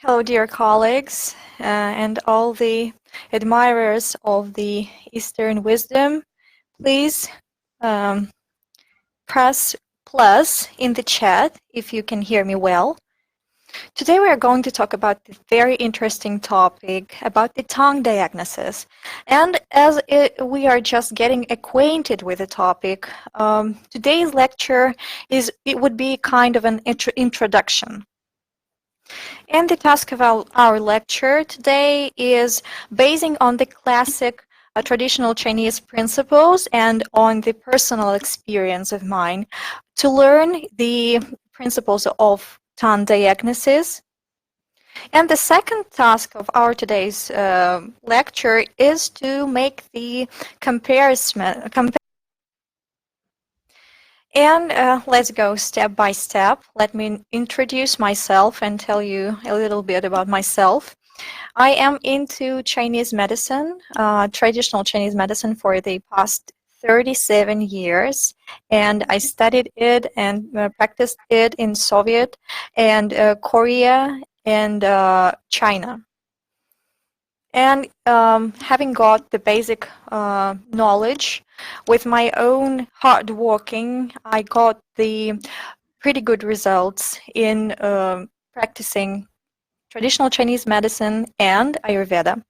Hello, dear colleagues, and all the admirers of the Eastern wisdom. Please press plus in the chat if you can hear me well. Today we are going to talk about the very interesting topic about the tongue diagnosis. And as we are just getting acquainted with the topic, today's lecture would be kind of an introduction. And the task of our lecture today is basing on the classic traditional Chinese principles and on the personal experience of mine to learn the principles of tongue diagnosis. And the second task of our today's lecture is to make the comparison. And let's go step by step. Let me introduce myself and tell you a little bit about myself. I am into Chinese medicine, traditional Chinese medicine for the past 37 years, and I studied it and practiced it in Soviet and Korea and China. And having got the basic knowledge, with my own hard working, I got the pretty good results in practicing traditional Chinese medicine and Ayurveda.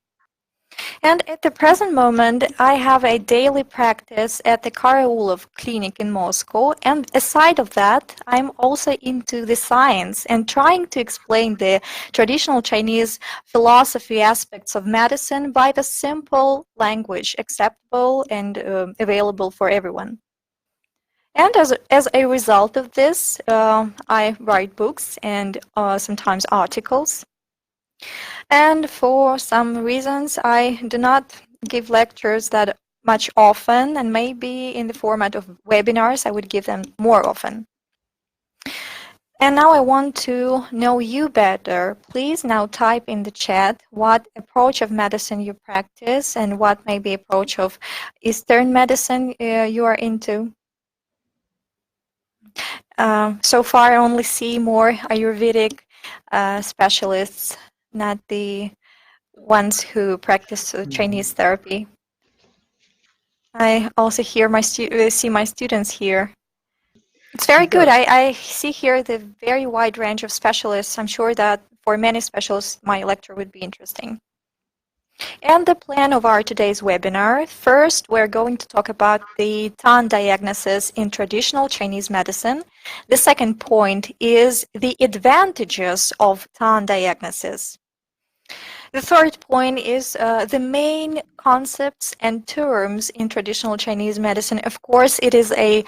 And at the present moment, I have a daily practice at the Karaulov clinic in Moscow. And aside of that, I'm also into the science and trying to explain the traditional Chinese philosophy aspects of medicine by the simple language, acceptable and available for everyone. And as a result of this, I write books and sometimes articles. And for some reasons, I do not give lectures that much often, and maybe in the format of webinars, I would give them more often. And now I want to know you better. Please now type in the chat what approach of medicine you practice and what maybe approach of Eastern medicine you are into. So far, I only see more Ayurvedic specialists, not the ones who practice Chinese therapy. I also hear see my students here. It's very good. I see here the very wide range of specialists. I'm sure that for many specialists, my lecture would be interesting. And the plan of our today's webinar, first, we're going to talk about the tongue diagnosis in traditional Chinese medicine. The second point is the advantages of tongue diagnosis. The third point is the main concepts and terms in traditional Chinese medicine. Of course, it is a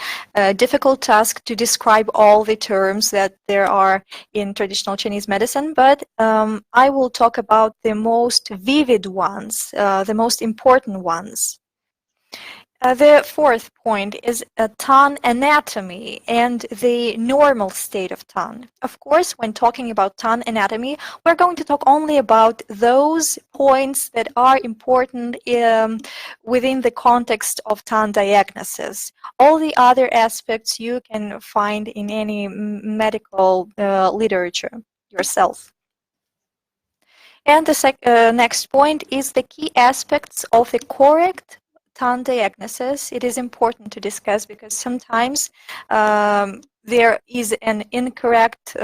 difficult task to describe all the terms that there are in traditional Chinese medicine, but I will talk about the most vivid ones, the most important ones. The fourth point is tongue anatomy and the normal state of tongue. Of course, when talking about tongue anatomy, we're going to talk only about those points that are important within the context of tongue diagnosis. All the other aspects you can find in any medical literature yourself. And the next point is the key aspects of the correct tongue diagnosis. It is important to discuss because sometimes there is an incorrect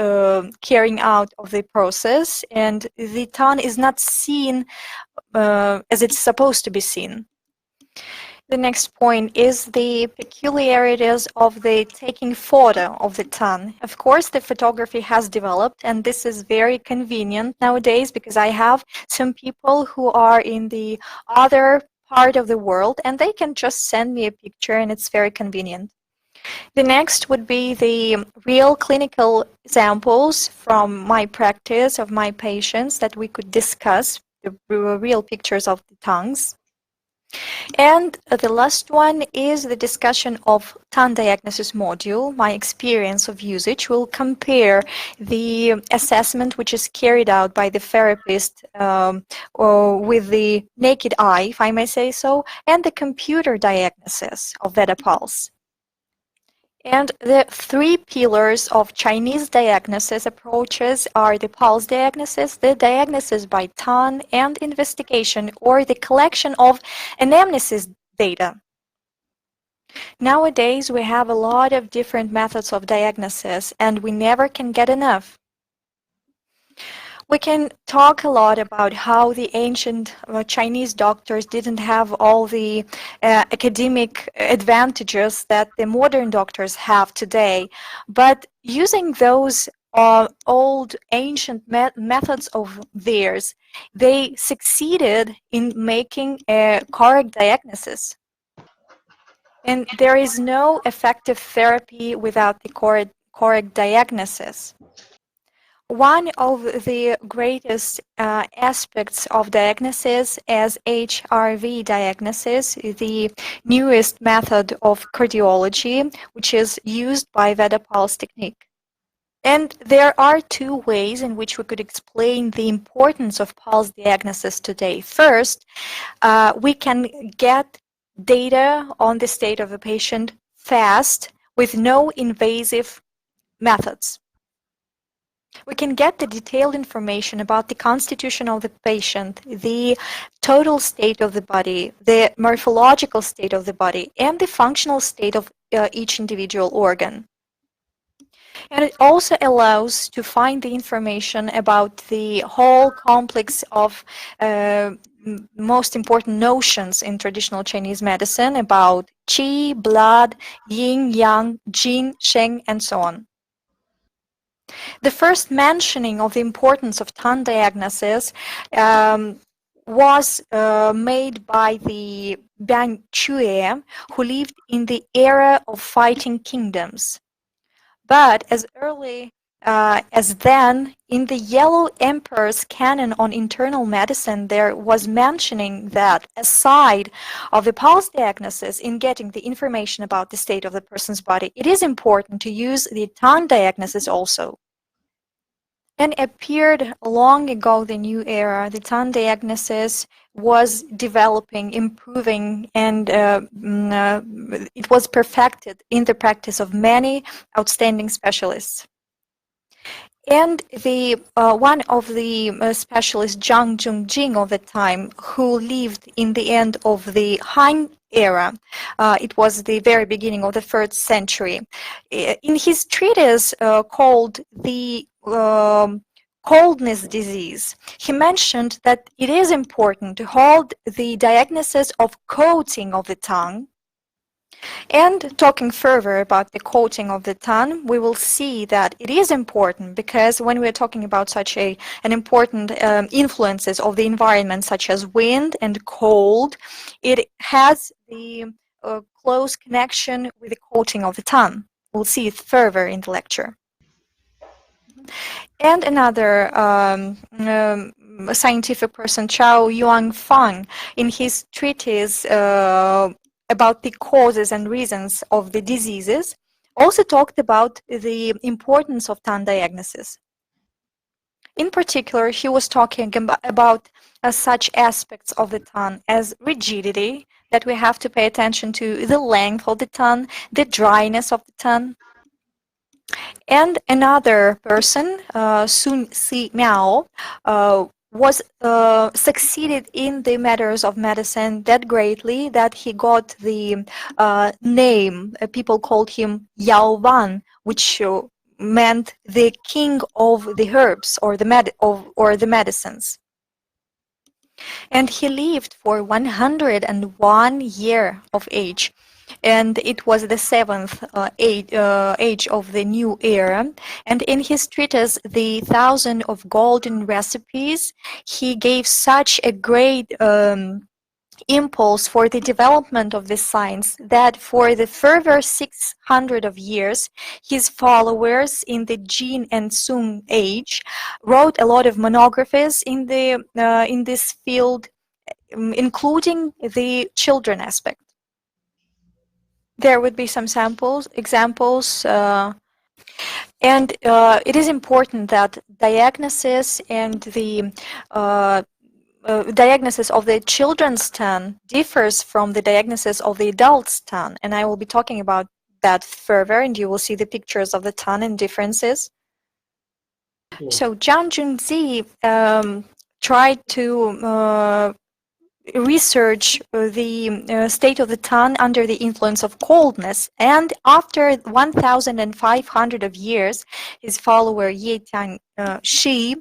carrying out of the process and the tongue is not seen as it's supposed to be seen. The next point is the peculiarities of the taking photo of the tongue. Of course, the photography has developed, and this is very convenient nowadays because I have some people who are in the other part of the world and they can just send me a picture and it's very convenient. The next would be the real clinical examples from my practice of my patients that we could discuss, the real pictures of the tongues. And the last one is the discussion of tongue diagnosis module. My experience of usage will compare the assessment which is carried out by the therapist with the naked eye, if I may say so, and the computer diagnosis of VedaPulse. And the three pillars of Chinese diagnosis approaches are the pulse diagnosis, the diagnosis by tongue, and investigation or the collection of anamnesis data. Nowadays, we have a lot of different methods of diagnosis, and we never can get enough. We can talk a lot about how the ancient Chinese doctors didn't have all the academic advantages that the modern doctors have today, but using those old ancient methods of theirs, they succeeded in making a correct diagnosis. And there is no effective therapy without the correct diagnosis. One of the greatest aspects of diagnosis is HRV diagnosis, the newest method of cardiology, which is used by VedaPulse technique. And there are two ways in which we could explain the importance of pulse diagnosis today. First, we can get data on the state of the patient fast with no invasive methods. We can get the detailed information about the constitution of the patient, the total state of the body, the morphological state of the body, and the functional state of each individual organ. And it also allows to find the information about the whole complex of most important notions in traditional Chinese medicine about qi, blood, yin, yang, jin, sheng, and so on. The first mentioning of the importance of tongue diagnosis was made by the Bian Chue, who lived in the era of fighting kingdoms. But as early as then, in the Yellow Emperor's canon on internal medicine, there was mentioning that aside of the pulse diagnosis in getting the information about the state of the person's body, it is important to use the tongue diagnosis also. And appeared long ago, the new era, the tongue diagnosis was developing, improving, and it was perfected in the practice of many outstanding specialists. And the one of the specialists, Zhang Zhongjing of the time, who lived in the end of the Han era, it was the very beginning of the 1st century. In his treatise called the coldness disease, he mentioned that it is important to hold the diagnosis of coating of the tongue. And talking further about the coating of the tongue, we will see that it is important because when we're talking about such an important influences of the environment, such as wind and cold, it has the close connection with the coating of the tongue. We'll see it further in the lecture. And another scientific person, Chao Yuanfang, in his treatise about the causes and reasons of the diseases, also talked about the importance of tongue diagnosis. In particular, he was talking about such aspects of the tongue as rigidity, that we have to pay attention to the length of the tongue, the dryness of the tongue. And another person, Sun Si Miao, was succeeded in the matters of medicine that greatly that he got the name. People called him Yao Wan, which meant the king of the herbs or the medicines. And he lived for 101 years of age. And it was the 7th age of the new era. And in his treatise, The Thousand of Golden Recipes, he gave such a great impulse for the development of this science that for the further 600 of years, his followers in the Jin and Sung age wrote a lot of monographies in this field, including the children aspect. There would be some examples, and it is important that diagnosis and the diagnosis of the children's tongue differs from the diagnosis of the adult's tongue, and I will be talking about that further, and you will see the pictures of the tongue and differences. So Zhang Junzi tried to research the state of the tongue under the influence of coldness, and after 1,500 of years, his follower Ye Tian Shi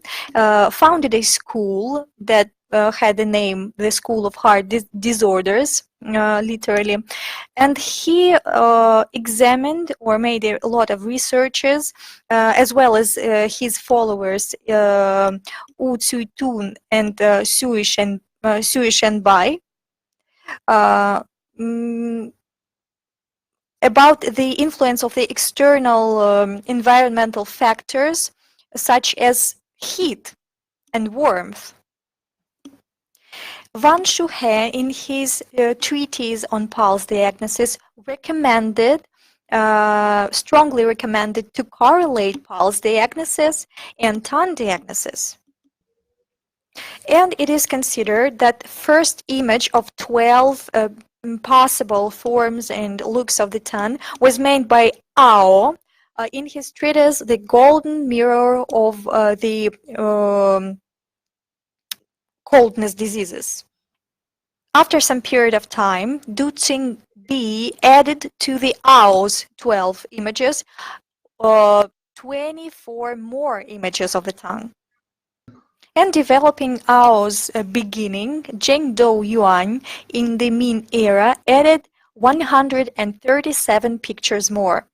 founded a school that had the name the School of Heart Disorders, literally, and he examined or made a lot of researches, as well as his followers Wu Tun and Sui Shenbai, about the influence of the external environmental factors such as heat and warmth. Wang Shuhe, in his treatise on pulse diagnosis, strongly recommended to correlate pulse diagnosis and tongue diagnosis. And it is considered that the first image of 12 possible forms and looks of the tongue was made by Ao in his treatise, The Golden Mirror of the Coldness Diseases. After some period of time, Du Qing Bi added to the Ao's 12 images 24 more images of the tongue. And developing Ao's beginning, Zheng Dou Yuan in the Ming era added 137 pictures more.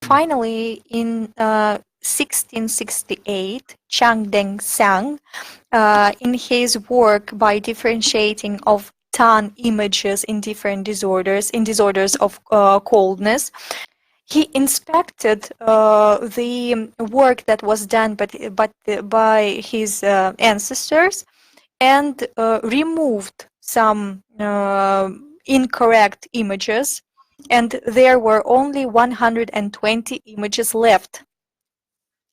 Finally, in 1668, Chang Deng Xiang, in his work by differentiating of tongue images in different disorders, of coldness, he inspected the work that was done by his ancestors and removed some incorrect images, and there were only 120 images left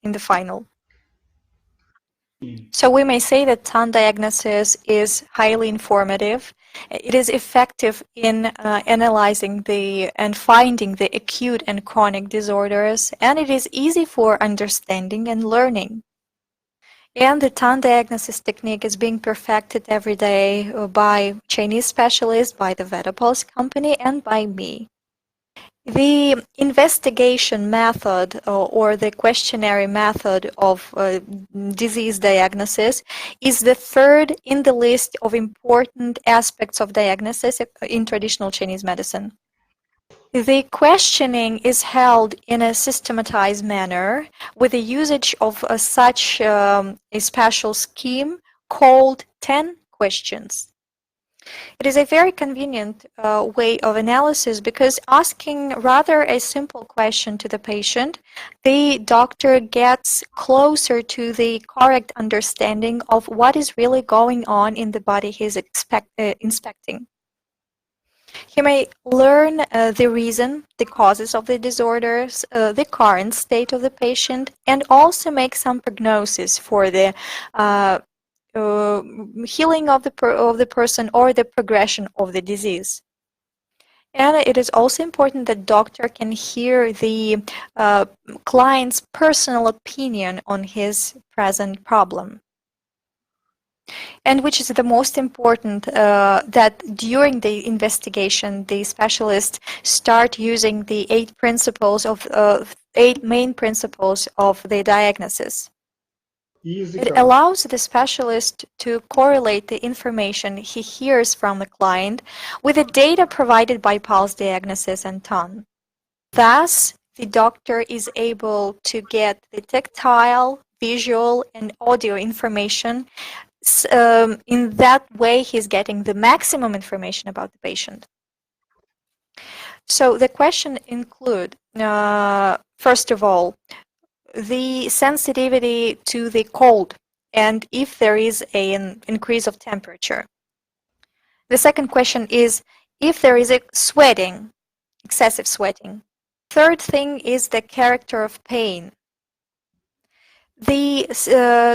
in the final. So we may say that tongue diagnosis is highly informative. It is effective in analyzing and finding the acute and chronic disorders, and it is easy for understanding and learning. And the tongue diagnosis technique is being perfected every day by Chinese specialists, by the VedaPulse company, and by me. The investigation method or the questionnaire method of disease diagnosis is the third in the list of important aspects of diagnosis in traditional Chinese medicine. The questioning is held in a systematized manner with the usage of such a special scheme called 10 questions. It is a very convenient way of analysis because asking rather a simple question to the patient, the doctor gets closer to the correct understanding of what is really going on in the body he's inspecting. He may learn the reason, the causes of the disorders, the current state of the patient, and also make some prognosis for the healing of the person or the progression of the disease. And it is also important that doctor can hear the client's personal opinion on his present problem. And which is the most important, that during the investigation, the specialists start using the 8 main principles of the diagnosis. It allows the specialist to correlate the information he hears from the client with the data provided by pulse diagnosis and tongue. Thus, the doctor is able to get the tactile, visual, and audio information. In that way, he's getting the maximum information about the patient. So the question include, first of all, the sensitivity to the cold and if there is an increase of temperature. The second question is if there is a sweating, excessive sweating. Third thing is the character of pain. The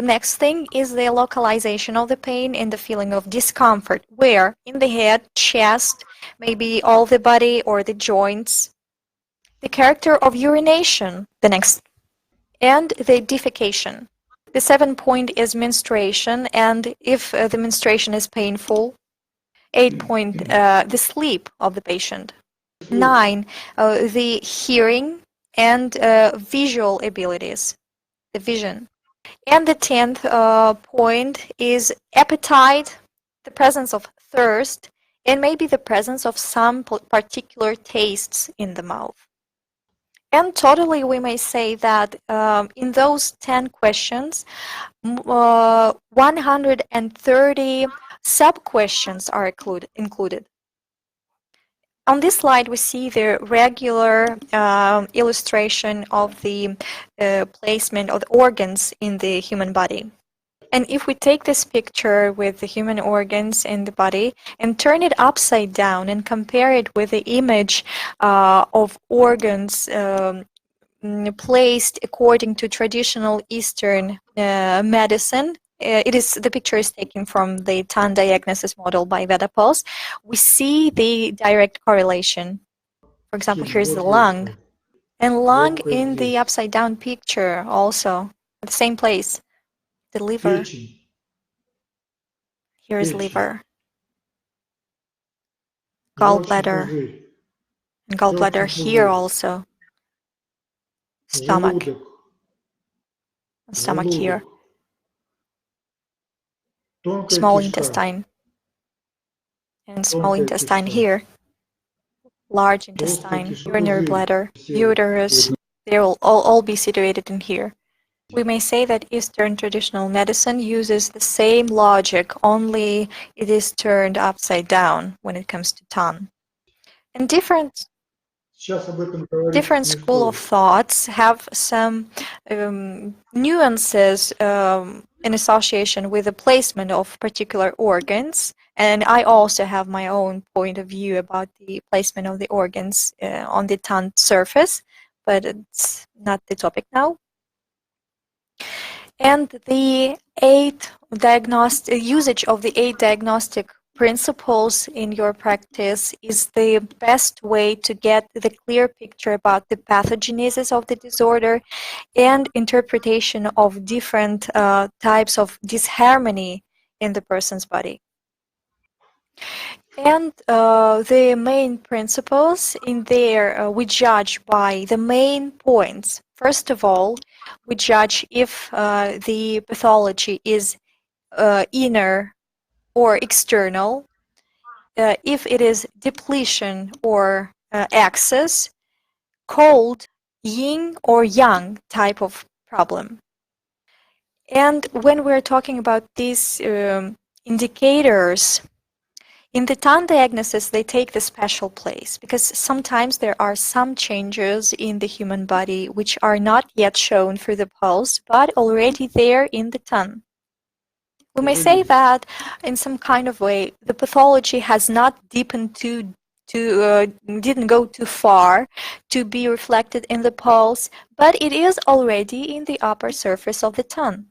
next thing is the localization of the pain and the feeling of discomfort, where in the head, chest, maybe all the body or the joints. the character of urination, the next, and the defecation. The 7 point is menstruation, and if the menstruation is painful. 8 point, the sleep of the patient. 9, the hearing and visual abilities, the vision. And the 10th point is appetite, the presence of thirst, and maybe the presence of some particular tastes in the mouth. And totally, we may say that in those 10 questions, 130 sub-questions are included. On this slide, we see the regular illustration of the placement of the organs in the human body. And if we take this picture with the human organs in the body and turn it upside down and compare it with the image of organs placed according to traditional Eastern medicine, the picture is taken from the TAN diagnosis model by VedaPulse. We see the direct correlation. For example, here's the lung, and lung in the upside down picture also, at the same place. The liver. Here's liver. Gallbladder. And gallbladder here also. Stomach. Stomach here. Small intestine. And small intestine here. Large intestine, urinary bladder, uterus. They will all be situated in here. We may say that Eastern traditional medicine uses the same logic, only it is turned upside down when it comes to TAN. And different school of thoughts have some nuances in association with the placement of particular organs. And I also have my own point of view about the placement of the organs on the TAN surface, but it's not the topic now. And the usage of the 8 diagnostic principles in your practice is the best way to get the clear picture about the pathogenesis of the disorder and interpretation of different types of disharmony in the person's body. And the main principles in there, we judge by the main points. First of all, we judge if the pathology is inner or external, if it is depletion or excess, cold, yin or yang type of problem. And when we're talking about these indicators, in the TAN diagnosis, they take the special place because sometimes there are some changes in the human body which are not yet shown through the pulse, but already there in the TAN. We may say that in some kind of way, the pathology has not deepened didn't go too far to be reflected in the pulse, but it is already in the upper surface of the TAN.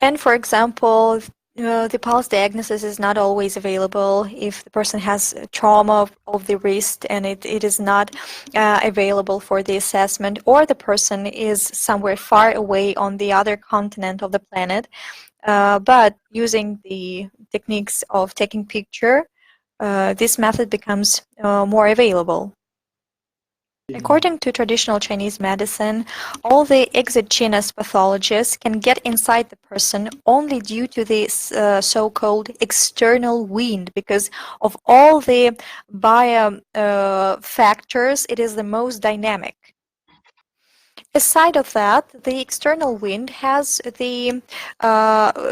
And for example, the pulse diagnosis is not always available if the person has trauma of the wrist and it is not available for the assessment, or the person is somewhere far away on the other continent of the planet. But using the techniques of taking picture, this method becomes more available. According to traditional Chinese medicine, all the exogenous pathologies can get inside the person only due to the so-called external wind. Because of all the bio factors, it is the most dynamic. Aside of that, the external wind has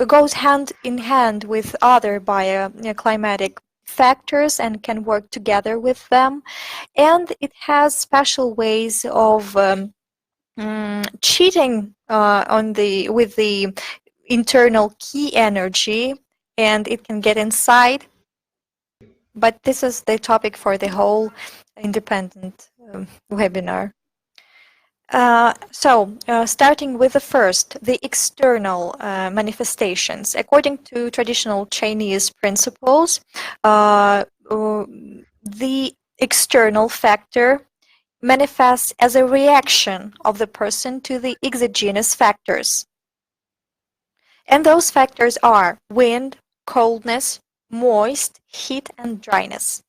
goes hand in hand with other bioclimatic factors and can work together with them, and it has special ways of cheating with the internal key energy, and it can get inside. But this is the topic for the whole independent webinar. Starting with the first, the external manifestations. According to traditional Chinese principles, the external factor manifests as a reaction of the person to the exogenous factors. And those factors are wind, coldness, moist, heat, and dryness.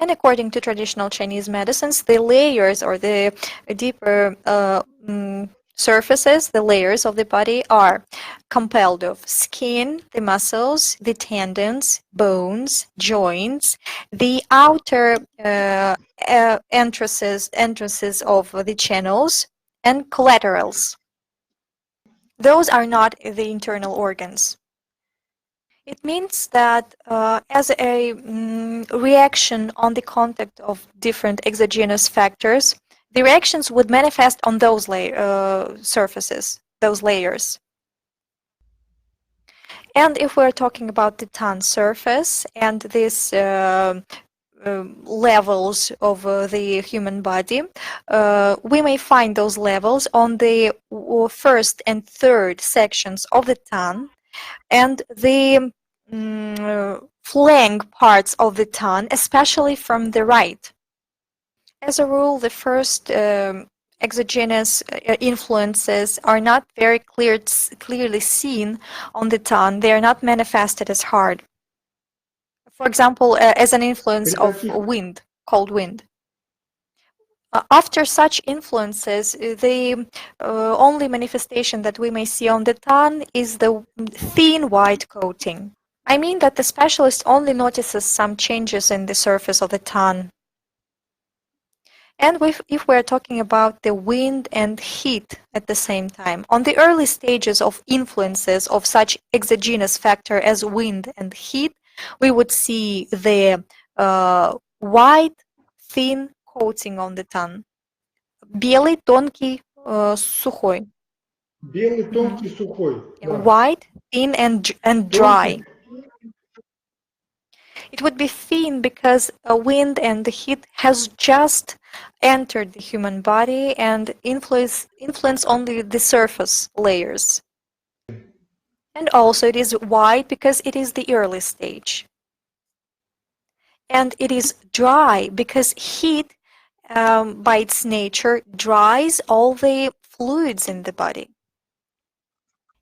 And according to traditional Chinese medicines, the layers or the deeper surfaces, the layers of the body are compelled of skin, the muscles, the tendons, bones, joints, the outer entrances of the channels, and collaterals. Those are not the internal organs. It means that as a reaction on the contact of different exogenous factors, the reactions would manifest on those surfaces, those layers. And if we're talking about the tongue surface and these levels of the human body, we may find those levels on the first and third sections of the tongue, and the flank parts of the tongue, especially from the right. As a rule, the first exogenous influences are not very clearly seen on the tongue. They are not manifested as hard. For example, as an influence of wind, cold wind. After such influences, the only manifestation that we may see on the tongue is the thin white coating. I mean that the specialist only notices some changes in the surface of the tongue. And if we're talking about the wind and heat at the same time, on the early stages of influences of such exogenous factor as wind and heat, we would see the white, thin coating on the tongue. Белый, тонкий, сухой. Белый, тонкий, сухой. White, thin, and dry. It would be thin because wind and heat has just entered the human body and influence only the surface layers. And also it is white because it is the early stage. And it is dry because heat, by its nature, dries all the fluids in the body.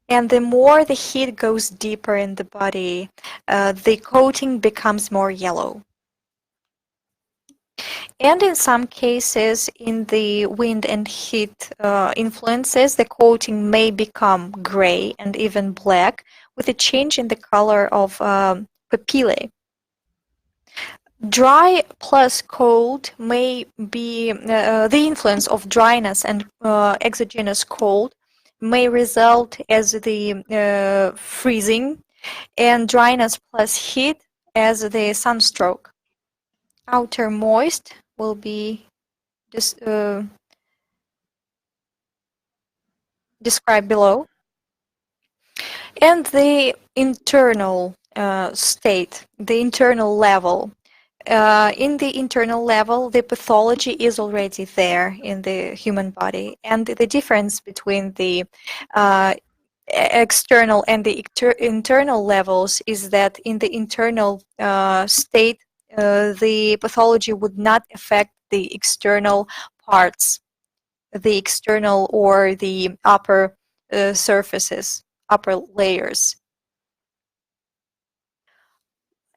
And the more the heat goes deeper in the body, the coating becomes more yellow. And in some cases, in the wind and heat influences, the coating may become gray and even black with a change in the color of papillae. Dry plus cold may be the influence of dryness and exogenous cold may result as the freezing, and dryness plus heat as the sunstroke. Outer moist will be described below. And the internal state, the internal level. In the internal level, the pathology is already there in the human body, and the difference between the external and the internal levels is that in the internal state, the pathology would not affect the external parts, the external or the upper surfaces, upper layers.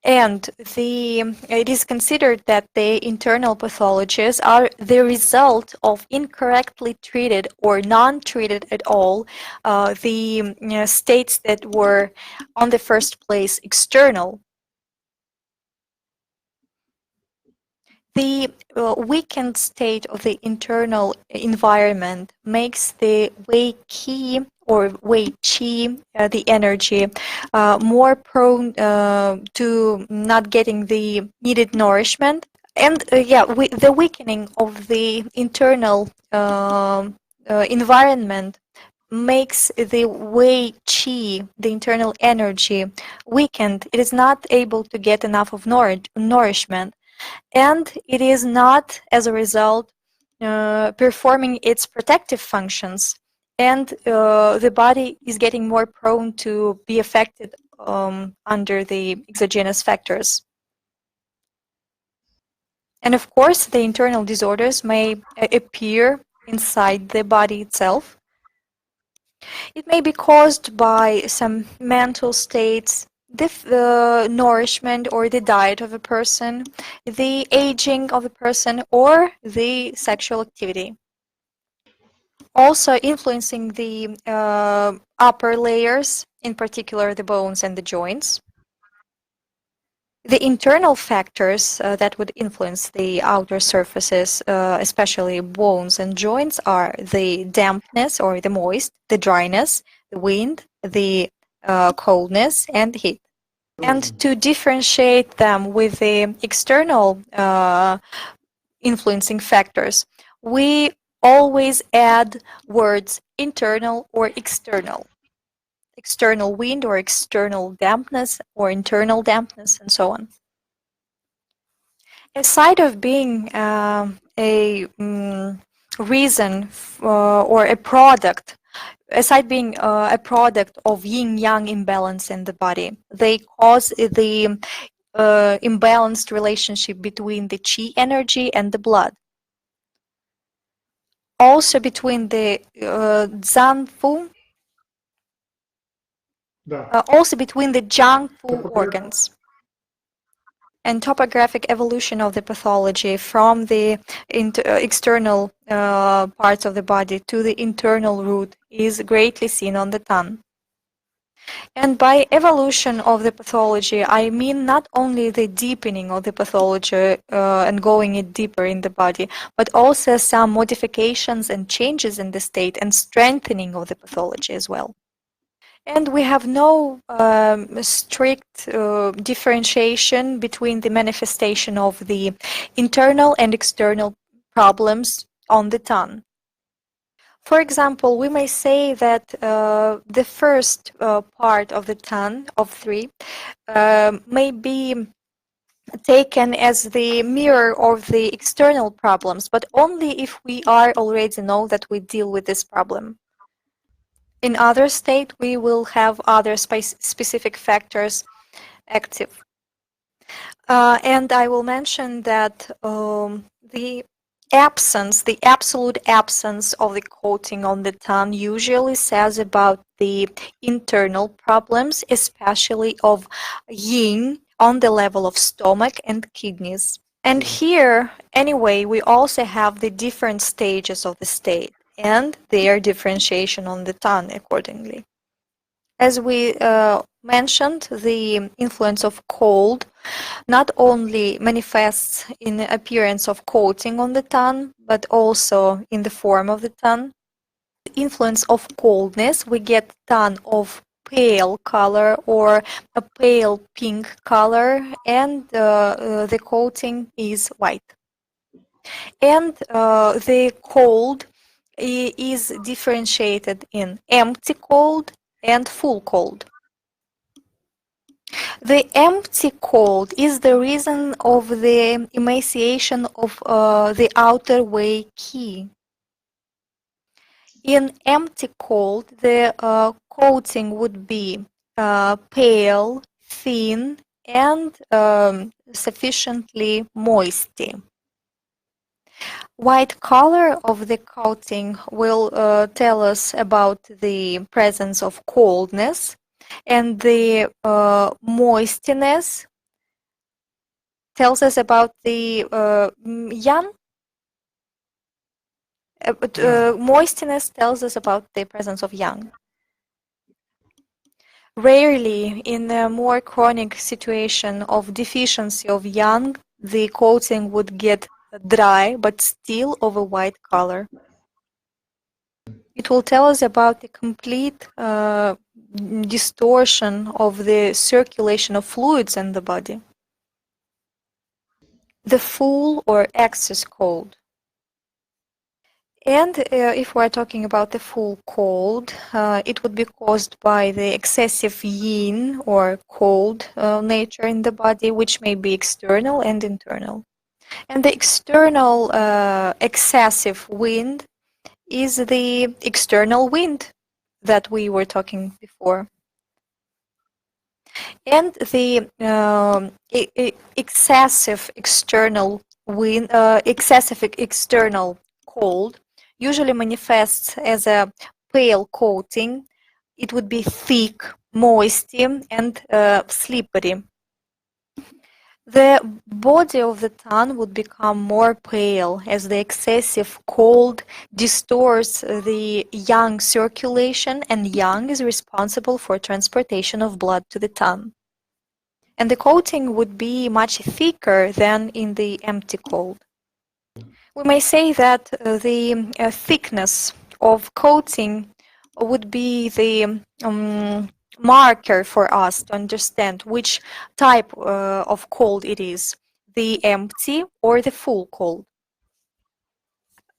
And it is considered that the internal pathologies are the result of incorrectly treated or non-treated at all the states that were on the first place external. The weakened state of the internal environment makes the Wei Qi or Wei Qi, the energy, more prone to not getting the needed nourishment. And the weakening of the internal environment makes the Wei Qi, the internal energy, weakened. It is not able to get enough of nourishment. And it is not, as a result, performing its protective functions, and the body is getting more prone to be affected under the exogenous factors. And of course, the internal disorders may appear inside the body itself. It may be caused by some mental states, the nourishment or the diet of a person, the aging of a person, or the sexual activity. Also influencing the upper layers, in particular the bones and the joints. The internal factors that would influence the outer surfaces, especially bones and joints, are the dampness or the moist, the dryness, the wind, the coldness, and heat. And to differentiate them with the external influencing factors, we always add words internal or external. External wind or external dampness or internal dampness and so on. Aside of being a reason or a product, aside being a product of yin-yang imbalance in the body, they cause the imbalanced relationship between the qi energy and the blood. Also between the Zanfu, also between the Jiangfu organs. And topographic evolution of the pathology from the external parts of the body to the internal root is greatly seen on the tongue. And by evolution of the pathology, I mean not only the deepening of the pathology and going it deeper in the body, but also some modifications and changes in the state and strengthening of the pathology as well. And we have no strict differentiation between the manifestation of the internal and external problems on the tongue. For example, we may say that the first part of the tongue, of three, may be taken as the mirror of the external problems, but only if we are already know that we deal with this problem. In other state, we will have other specific factors active. And I will mention that the absolute absence of the coating on the tongue usually says about the internal problems, especially of yin on the level of stomach and kidneys. And here, anyway, we also have the different stages of the state and their differentiation on the tongue accordingly. As we mentioned, the influence of cold not only manifests in the appearance of coating on the tongue, but also in the form of the tongue. The influence of coldness, we get tongue of pale color or a pale pink color, and the coating is white. And the cold is differentiated in empty cold and full cold. The empty cold is the reason of the emaciation of the outer way qi. In empty cold, the coating would be pale, thin, and sufficiently moisty. White color of the coating will tell us about the presence of coldness, and the moistiness tells us about the yang. Moistiness tells us about the presence of yang. Rarely, in a more chronic situation of deficiency of yang, the coating would get dry, but still of a white color. It will tell us about the complete distortion of the circulation of fluids in the body. The full or excess cold. And if we're talking about the full cold, it would be caused by the excessive yin or cold nature in the body, which may be external and internal. And the external excessive wind is the external wind that we were talking before. And the excessive external excessive external cold usually manifests as a pale coating. It would be thick, moisty, and slippery. The body of the tongue would become more pale as the excessive cold distorts the yang circulation, and yang is responsible for transportation of blood to the tongue. And the coating would be much thicker than in the empty cold. We may say that the thickness of coating would be the marker for us to understand which type of cold it is, the empty or the full cold.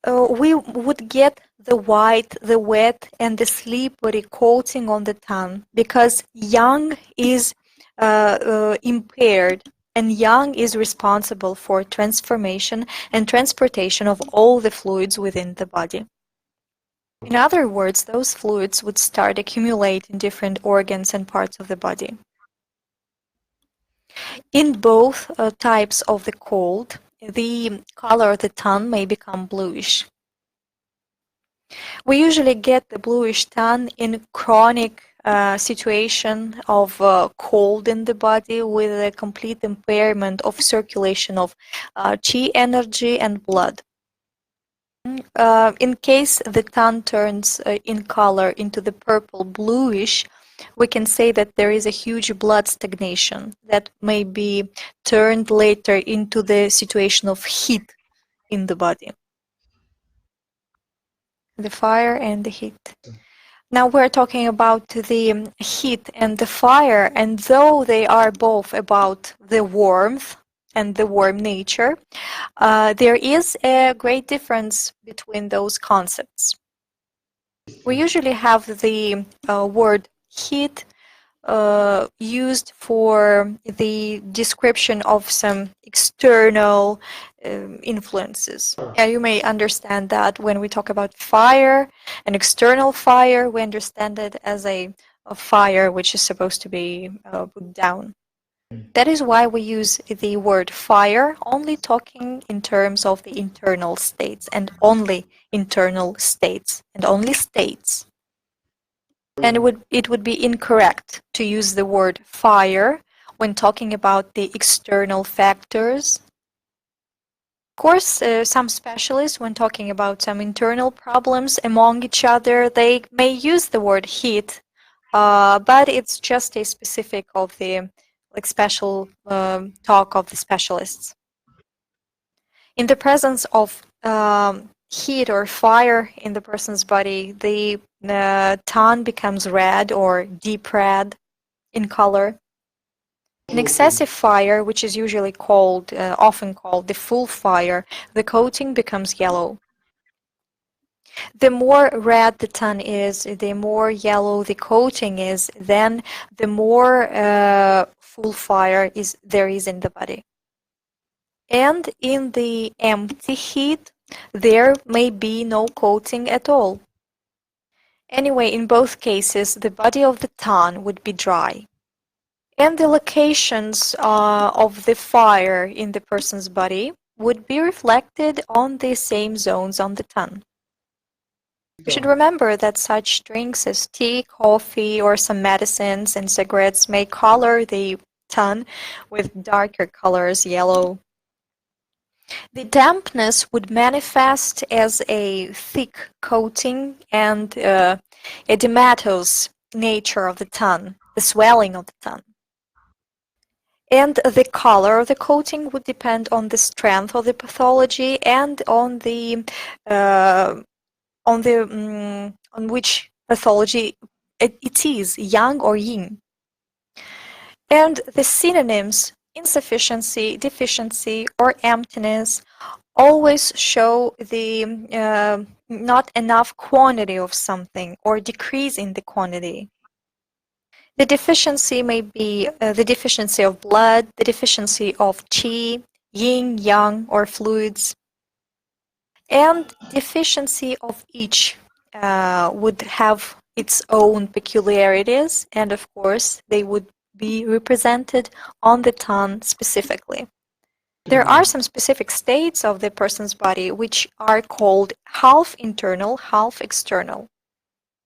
We would get the white, the wet, and the slippery coating on the tongue because yang is impaired, and yang is responsible for transformation and transportation of all the fluids within the body. In other words, those fluids would start accumulate in different organs and parts of the body. In both types of the cold, the color of the tongue may become bluish. We usually get the bluish tongue in chronic situation of cold in the body with a complete impairment of circulation of chi energy and blood. In case the tongue turns in color into the purple bluish, we can say that there is a huge blood stagnation that may be turned later into the situation of heat in the body. The fire and the heat. Now we're talking about the heat and the fire, and though they are both about the warmth and the warm nature, there is a great difference between those concepts. We usually have the word heat used for the description of some external influences. Yeah, you may understand that when we talk about fire, an external fire, we understand it as a fire which is supposed to be put down. That is why we use the word fire, only talking in terms of the internal states, and only internal states, and only states. And it would be incorrect to use the word fire when talking about the external factors. Of course, some specialists, when talking about some internal problems among each other, they may use the word heat, but it's just a specific of the special talk of the specialists. In the presence of heat or fire in the person's body, the tongue becomes red or deep red in color. In excessive fire, which is usually called, often called the full fire, the coating becomes yellow. The more red the tongue is, the more yellow the coating is, then the more full fire there is in the body. And in the empty heat, there may be no coating at all. Anyway, in both cases, the body of the tongue would be dry. And the locations of the fire in the person's body would be reflected on the same zones on the tongue. We should remember that such drinks as tea, coffee, or some medicines and cigarettes may color the tongue with darker colors, yellow. The dampness would manifest as a thick coating and edematous nature of the tongue, the swelling of the tongue. And the color of the coating would depend on the strength of the pathology and on which pathology it is, yang or yin. And the synonyms insufficiency, deficiency, or emptiness always show the not enough quantity of something or decrease in the quantity. The deficiency may be the deficiency of blood, the deficiency of qi, yin, yang, or fluids, and deficiency of each would have its own peculiarities, and of course they would be represented on the tongue specifically. There are some specific states of the person's body which are called half internal, half external.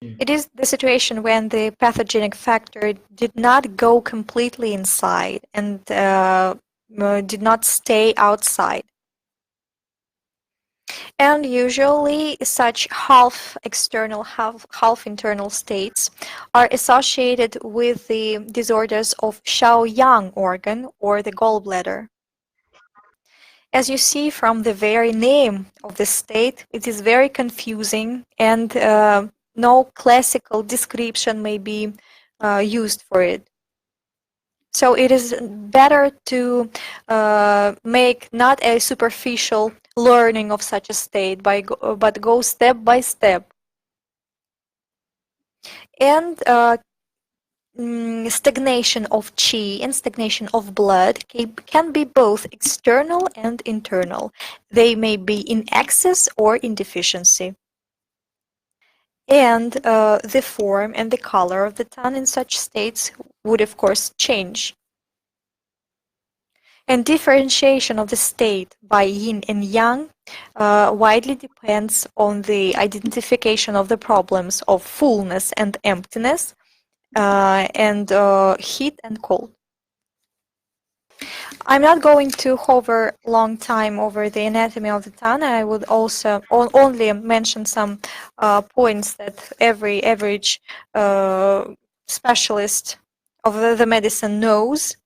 It is the situation when the pathogenic factor did not go completely inside and did not stay outside. And usually such half external, half internal states are associated with the disorders of Shaoyang organ or the gallbladder. As you see from the very name of the state, it is very confusing and no classical description may be used for it. So it is better to make not a superficial learning of such a state, but go step by step. And stagnation of qi and stagnation of blood can be both external and internal. They may be in excess or in deficiency. And the form and the color of the tongue in such states would, of course, change. And differentiation of the state by yin and yang widely depends on the identification of the problems of fullness and emptiness, and heat and cold. I'm not going to hover long time over the anatomy of the tongue. I would also only mention some points that every average specialist of the medicine knows,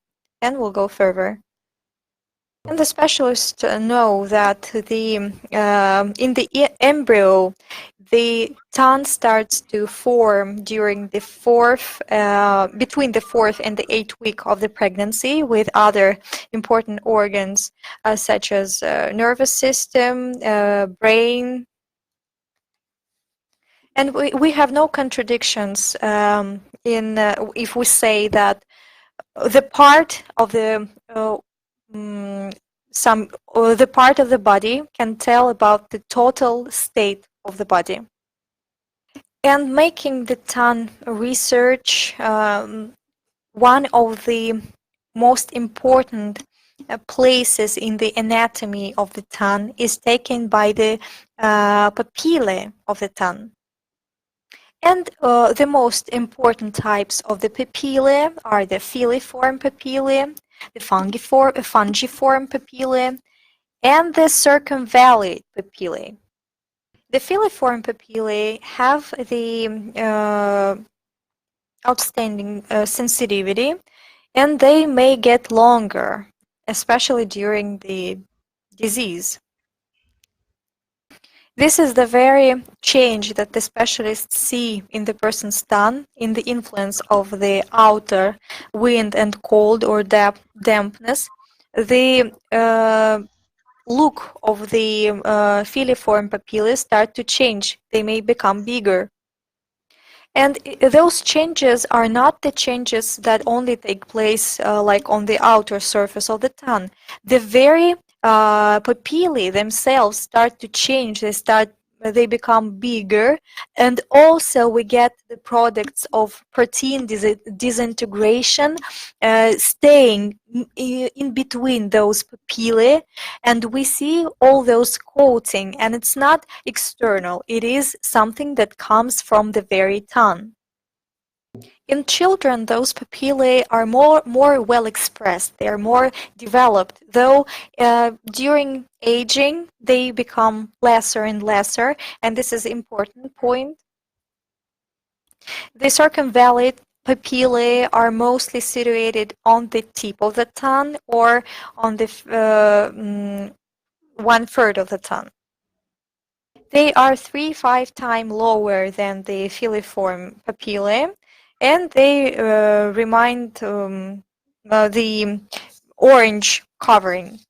and we'll go further. And the specialists know that in the embryo, the tongue starts to form during the between the 4th and the 8th week of the pregnancy, with other important organs such as nervous system, brain. And we have no contradictions in if we say that the part of the the part of the body can tell about the total state of the body. And making the tongue research one of the most important places in the anatomy of the tongue is taken by the papillae of the tongue. And the most important types of the papillae are the filiform papillae, the fungiform papillae, and the circumvallate papillae. The filiform papillae have the outstanding sensitivity, and they may get longer, especially during the disease. This is the very change that the specialists see in the person's tongue in the influence of the outer wind and cold or dampness. The look of the filiform papillae start to change. They may become bigger. And those changes are not the changes that only take place like on the outer surface of the tongue. The very papillae themselves start to change. They become bigger, and also we get the products of protein disintegration staying in between those papillae, and we see all those coating, and it's not external, it is something that comes from the very tongue. In children, those papillae are more well expressed, they are more developed, though during aging they become lesser and lesser, and this is an important point. The circumvallate papillae are mostly situated on the tip of the tongue or on the 1/3 of the tongue. They are 3-5 times lower than the filiform papillae, and they remind the orange covering.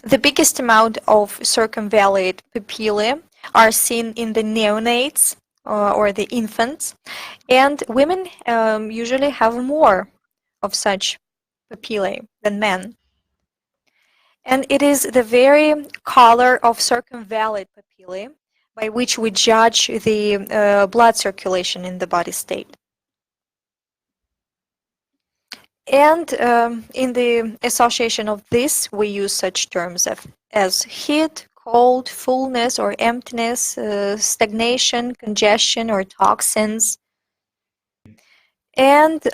The biggest amount of circumvallate papillae are seen in the neonates or the infants, and women usually have more of such papillae than men. And it is the very color of circumvallate papillae by which we judge the blood circulation in the body state. And in the association of this, we use such terms as heat, cold, fullness or emptiness, stagnation, congestion, or toxins. And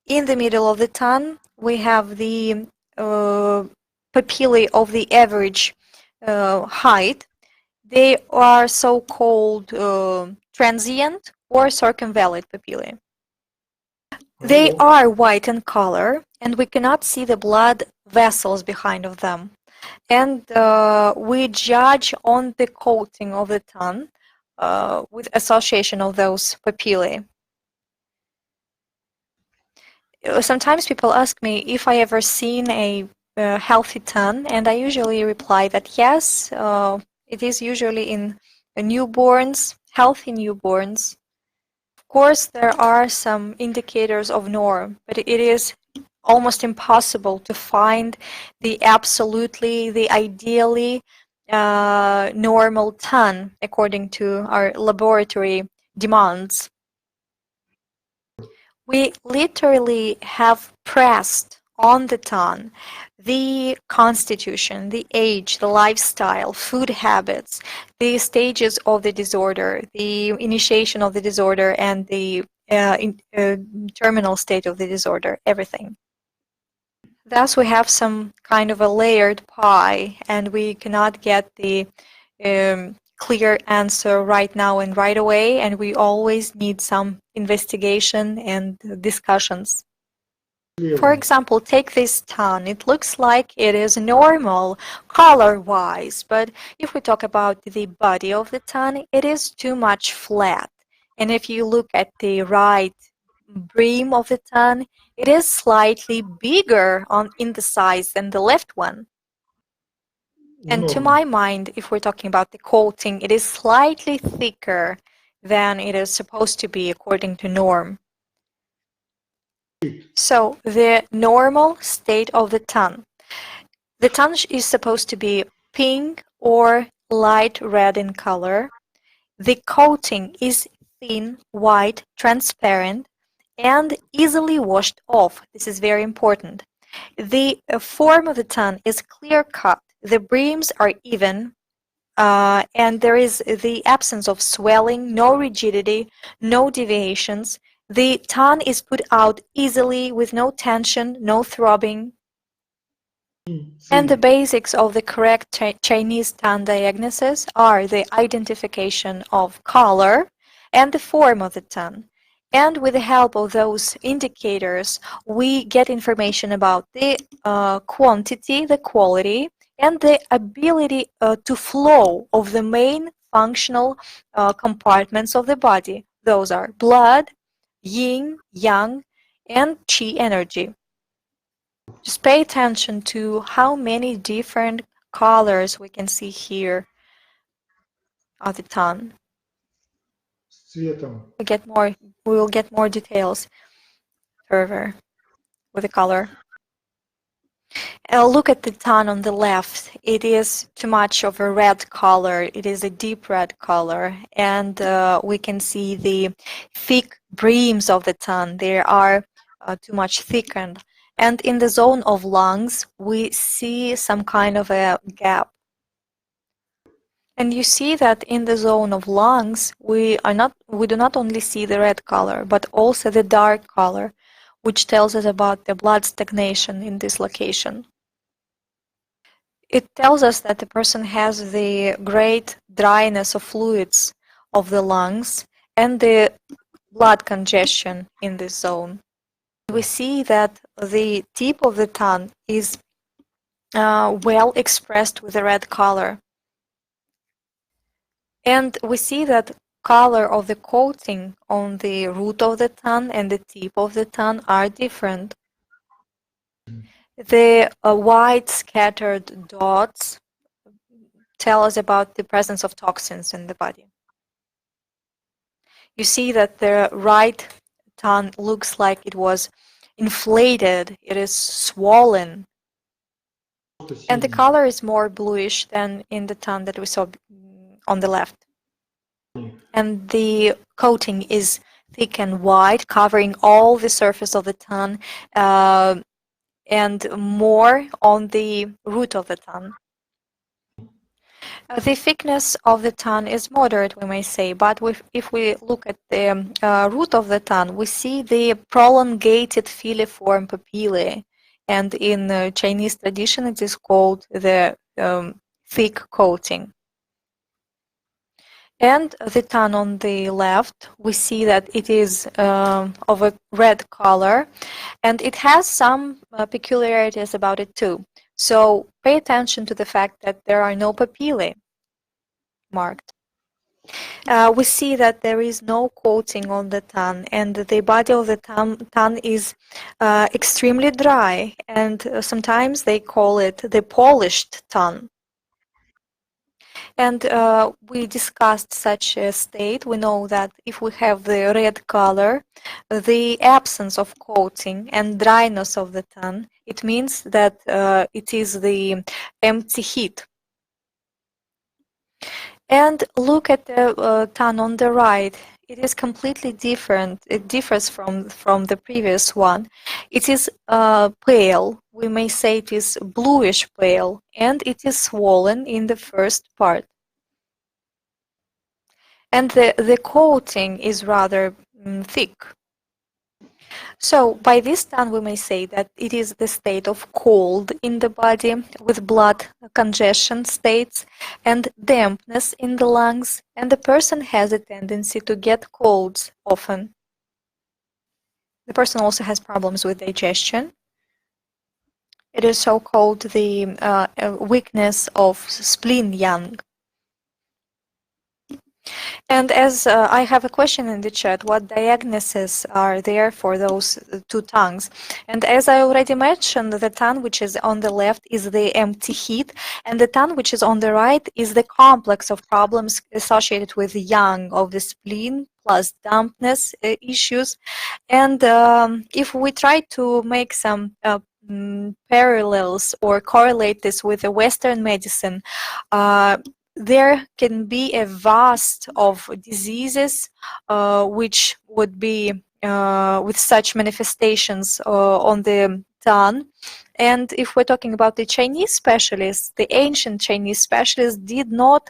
in the middle of the tongue, we have the papillae of the average height. They are so-called transient or circumvallate papillae. They are white in color, and we cannot see the blood vessels behind of them. And we judge on the coating of the tongue with association of those papillae. Sometimes people ask me if I ever seen a healthy tongue, and I usually reply that yes, it is usually in newborns, healthy newborns. Of course, there are some indicators of norm, but it is almost impossible to find the ideally normal tongue according to our laboratory demands. We literally have pressed on the tongue the constitution, the age, the lifestyle, food habits, the stages of the disorder, the initiation of the disorder, and the terminal state of the disorder, everything. Thus, we have some kind of a layered pie, and we cannot get the clear answer right now and right away, and we always need some investigation and discussions. For example, take this tongue. It looks like it is normal color-wise, but if we talk about the body of the tongue, it is too much flat. And if you look at the right brim of the tongue, it is slightly bigger in the size than the left one. And to my mind, if we're talking about the coating, it is slightly thicker than it is supposed to be according to norm. So the normal state of the tongue. The tongue is supposed to be pink or light red in color. The coating is thin, white, transparent, and easily washed off. This is very important. The form of the tongue is clear-cut. The brims are even, and there is the absence of swelling, no rigidity, no deviations. The tongue is put out easily with no tension, no throbbing. And the basics of the correct Chinese tongue diagnosis are the identification of color and the form of the tongue. And with the help of those indicators, we get information about the quantity, the quality, and the ability to flow of the main functional compartments of the body. Those are blood, yin, yang, and qi energy. Just pay attention to how many different colors we can see here of the tongue. We will get more details further with the color. Look at the tongue on the left. It is too much of a red color. It is a deep red color, and we can see the thick brims of the tongue. They are too much thickened. And in the zone of lungs, we see some kind of a gap. And you see that in the zone of lungs, we do not only see the red color, but also the dark color, which tells us about the blood stagnation in this location. It tells us that the person has the great dryness of fluids of the lungs and the blood congestion in this zone. We see that the tip of the tongue is well expressed with a red color. And we see that color of the coating on the root of the tongue and the tip of the tongue are different. The white scattered dots tell us about the presence of toxins in the body. You see that the right tongue looks like it was inflated, it is swollen. And the color is more bluish than in the tongue that we saw on the left. And the coating is thick and wide, covering all the surface of the tongue, and more on the root of the tongue. The thickness of the tongue is moderate, we may say, but if we look at the root of the tongue, we see the prolongated filiform papillae, and in Chinese tradition it is called the thick coating. And the tongue on the left, we see that it is of a red color, and it has some peculiarities about it too. So pay attention to the fact that there are no papillae marked. We see that there is no coating on the tongue, and the body of the tongue is extremely dry, and sometimes they call it the polished tongue. And we discussed such a state. We know that if we have the red color, the absence of coating and dryness of the tongue, it means that it is the empty heat. And look at the tongue on the right. It is completely different. It differs from the previous one. It is pale. We may say it is bluish pale, and it is swollen in the first part. And the coating is rather thick. So by this time we may say that it is the state of cold in the body with blood congestion states and dampness in the lungs, and the person has a tendency to get colds often. The person also has problems with digestion. It is so called the weakness of spleen yang. And as I have a question in the chat, what diagnoses are there for those two tongues? And as I already mentioned, the tongue which is on the left is the empty heat, and the tongue which is on the right is the complex of problems associated with the yang of the spleen plus dampness issues. And if we try to make some parallels or correlate this with the Western medicine, there can be a vast of diseases which would be with such manifestations on the tongue. And if we're talking about the Chinese specialists, the ancient Chinese specialists did not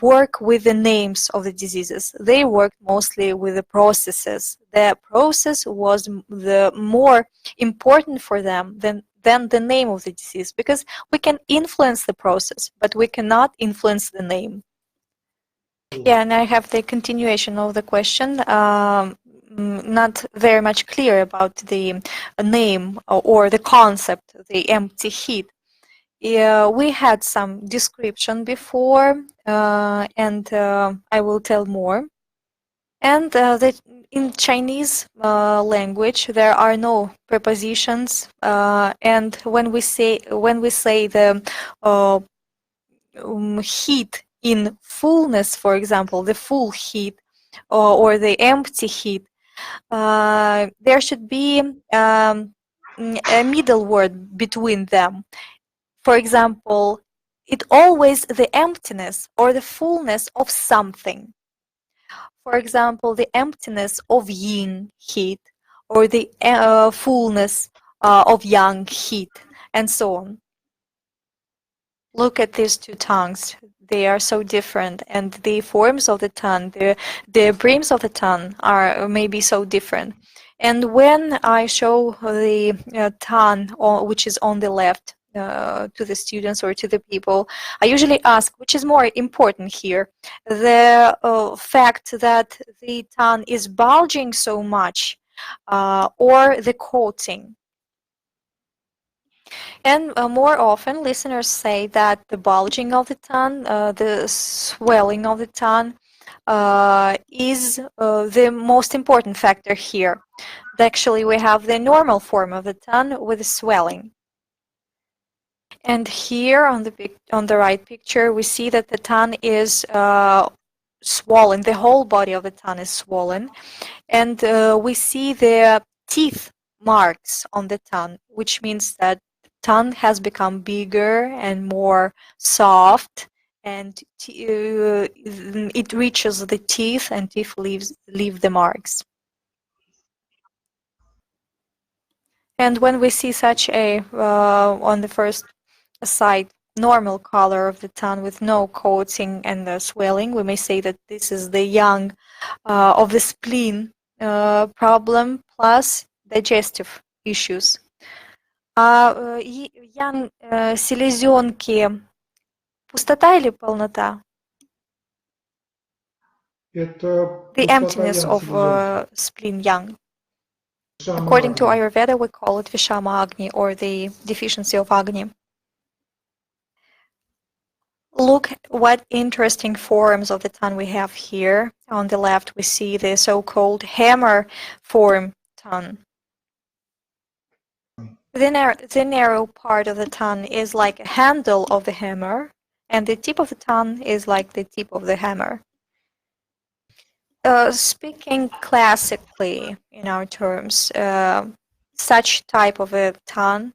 work with the names of the diseases. They worked mostly with the processes. The process was the more important for them than the name of the disease, because we can influence the process, but we cannot influence the name. Yeah, and I have the continuation of the question. Not very much clear about the name or the concept, the empty heat. Yeah, we had some description before, and I will tell more. And in Chinese language, there are no prepositions, and when we say the heat in fullness, for example, the full heat or the empty heat, there should be a middle word between them. For example, it always the emptiness or the fullness of something. For example, the emptiness of yin heat or the fullness of yang heat, and so on. Look at these two tongues. They are so different, and the forms of the tongue, the brims of the tongue are maybe so different. And when I show the tongue, which is on the left, to the students or to the people, I usually ask which is more important here, the fact that the tongue is bulging so much or the coating. And more often listeners say that the bulging of the tongue, the swelling of the tongue is the most important factor here. Actually, we have the normal form of the tongue with the swelling. And here on the right picture, we see that the tongue is swollen. The whole body of the tongue is swollen, and we see the teeth marks on the tongue, which means that the tongue has become bigger and more soft and it reaches the teeth, and teeth leave the marks. And when we see such a on the first side normal color of the tongue with no coating and swelling, we may say that this is the young of the spleen problem plus digestive issues. Young селезенки пустота или полнота? Это The пустота emptiness ян of селезенки. spleen young. Шама According to Агни. Ayurveda, we call it Vishama Agni, or the deficiency of Agni. Look what interesting forms of the tongue we have here. On the left, we see the so-called hammer form tongue. The narrow part of the tongue is like a handle of the hammer, and the tip of the tongue is like the tip of the hammer. Speaking classically in our terms, such type of a tongue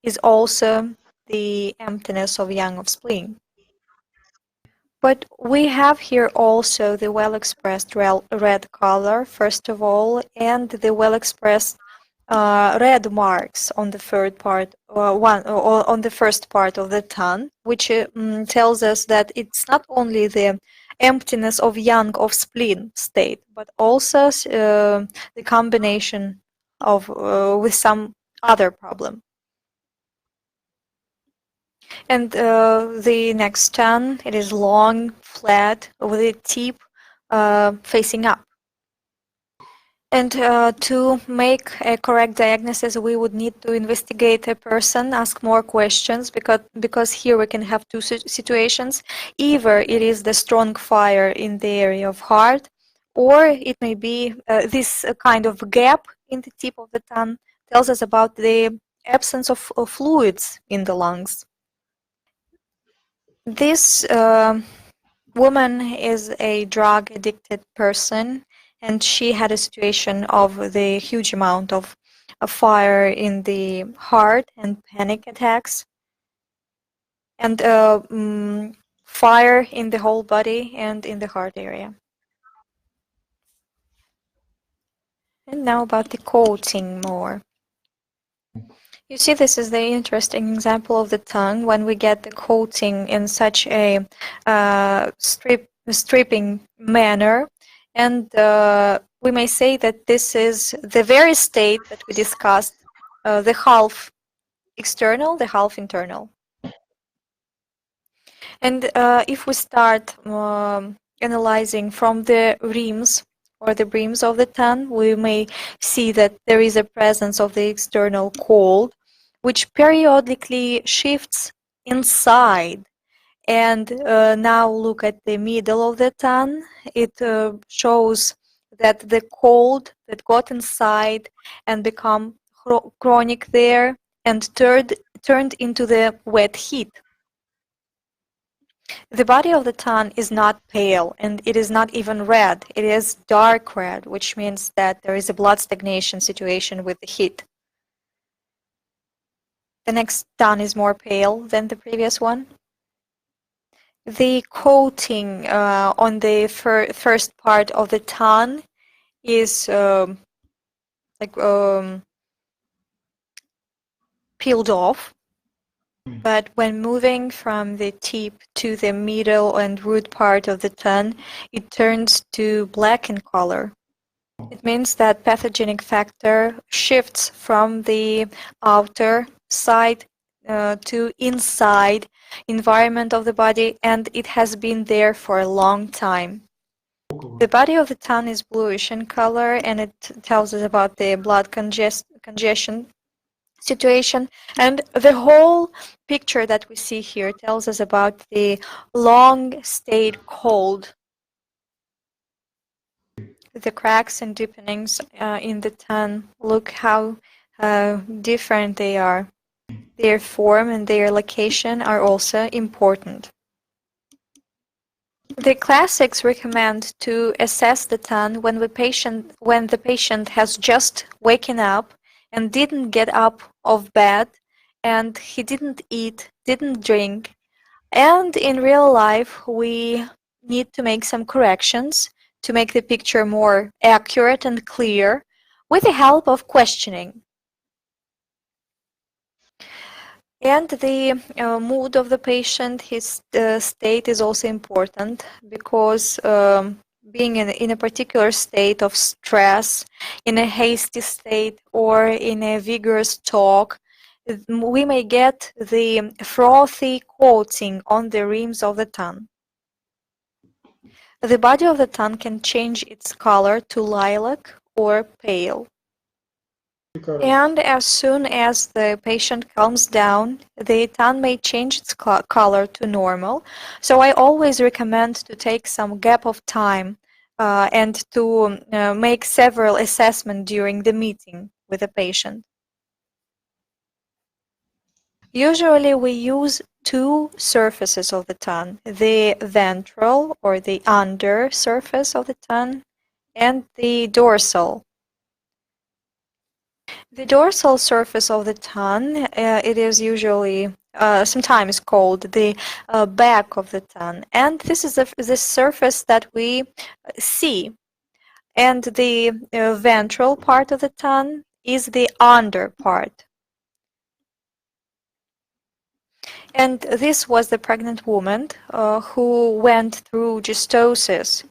is also the emptiness of yang of spleen. But we have here also the well-expressed red color, first of all, and the well-expressed red marks on the third part, on the first part of the tongue, which tells us that it's not only the emptiness of yang of spleen state, but also the combination of with some other problem. And the next tongue, it is long, flat, with the tip facing up. And to make a correct diagnosis, we would need to investigate a person, ask more questions, because here we can have two situations. Either it is the strong fire in the area of heart, or it may be this kind of gap in the tip of the tongue tells us about the absence of fluids in the lungs. This woman is a drug addicted person, and she had a situation of the huge amount of fire in the heart and panic attacks, and fire in the whole body and in the heart area. And now about the coating more. You see, this is the interesting example of the tongue when we get the coating in such a stripping manner, and we may say that this is the very state that we discussed, the half external, the half internal. And if we start analyzing from the rims or the brims of the tongue, we may see that there is a presence of the external cold, which periodically shifts inside. And now look at the middle of the tongue. It shows that the cold that got inside and become chronic there and turned into the wet heat. The body of the tongue is not pale, and it is not even red. It is dark red, which means that there is a blood stagnation situation with the heat. The next tongue is more pale than the previous one. The coating on the first part of the tongue is peeled off, but when moving from the tip to the middle and root part of the tongue, it turns to black in color. It means that pathogenic factor shifts from the outer side to inside environment of the body, and it has been there for a long time. The body of the tongue is bluish in color, and it tells us about the blood congestion situation, and the whole picture that we see here tells us about the long stayed cold. The cracks and deepenings in the tongue, look how different they are. Their form and their location are also important. The classics recommend to assess the tongue when the patient has just waken up and didn't get up of bed, and he didn't eat, didn't drink, And in real life, we need to make some corrections to make the picture more accurate and clear with the help of questioning. And the mood of the patient, his state is also important because being in a particular state of stress, in a hasty state, or in a vigorous talk, we may get the frothy coating on the rims of the tongue. The body of the tongue can change its color to lilac or pale. And as soon as the patient calms down, the tongue may change its color to normal. So I always recommend to take some gap of time and to make several assessments during the meeting with the patient. Usually we use two surfaces of the tongue, the ventral or the under surface of the tongue and the dorsal. The dorsal surface of the tongue, it is usually sometimes called the back of the tongue, and this is the surface that we see. And the ventral part of the tongue is the under part. And this was the pregnant woman who went through gystosis.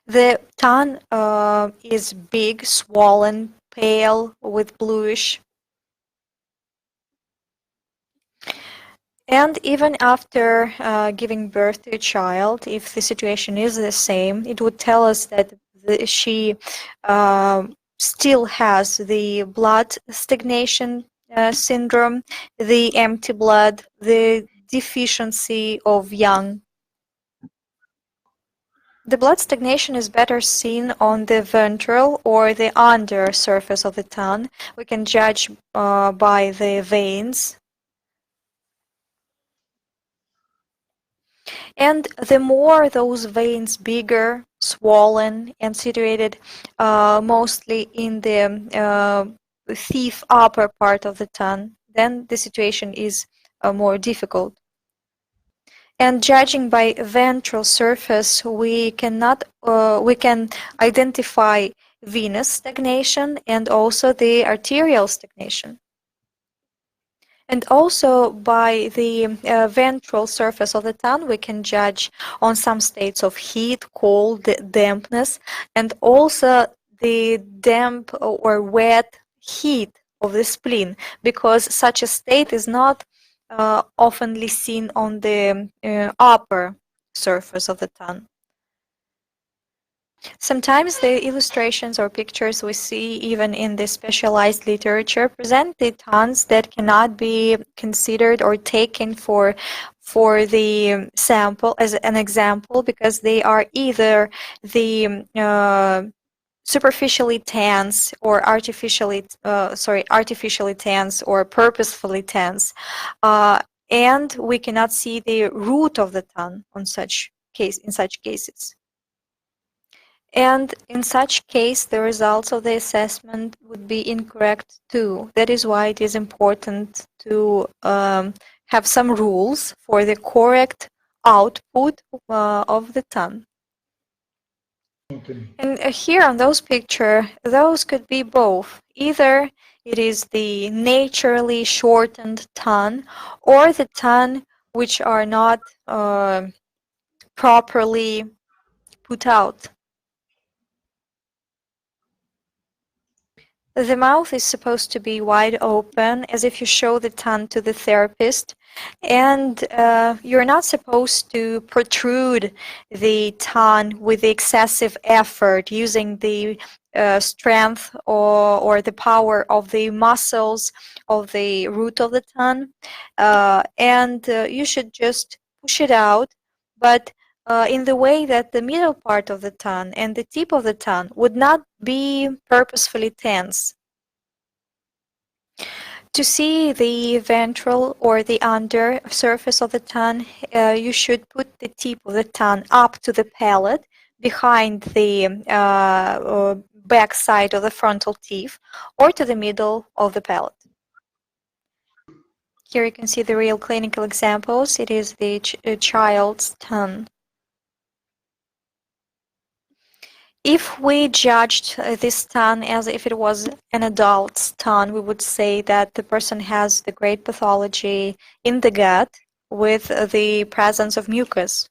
The tongue is big, swollen, pale, with bluish. And even after giving birth to a child, if the situation is the same, it would tell us that she still has the blood stagnation syndrome, the empty blood, the deficiency of young. The blood stagnation is better seen on the ventral or the under surface of the tongue. We can judge by the veins. And the more those veins bigger, swollen, and situated mostly in the thief upper part of the tongue, then the situation is more difficult. And judging by ventral surface, we can identify venous stagnation and also the arterial stagnation. And also by the ventral surface of the tongue, we can judge on some states of heat, cold, dampness, and also the damp or wet heat of the spleen, because such a state is not oftenly seen on the upper surface of the tongue. Sometimes the illustrations or pictures we see even in the specialized literature present the tongues that cannot be considered or taken for the sample as an example, because they are either the superficially tense or artificially tense or purposefully tense, and we cannot see the root of the tongue in such cases. And in such case, the results of the assessment would be incorrect too. That is why it is important to have some rules for the correct output of the tongue. And here on those pictures, those could be both. Either it is the naturally shortened tongue or the tongue which are not properly put out. The mouth is supposed to be wide open, as if you show the tongue to the therapist, and you're not supposed to protrude the tongue with excessive effort, using the strength or the power of the muscles of the root of the tongue, and you should just push it out, but in the way that the middle part of the tongue and the tip of the tongue would not be purposefully tense. To see the ventral or the under surface of the tongue, you should put the tip of the tongue up to the palate, behind the back side of the frontal teeth, or to the middle of the palate. Here you can see the real clinical examples. It is the child's tongue. If we judged this tongue as if it was an adult's tongue, we would say that the person has the great pathology in the gut with the presence of mucus.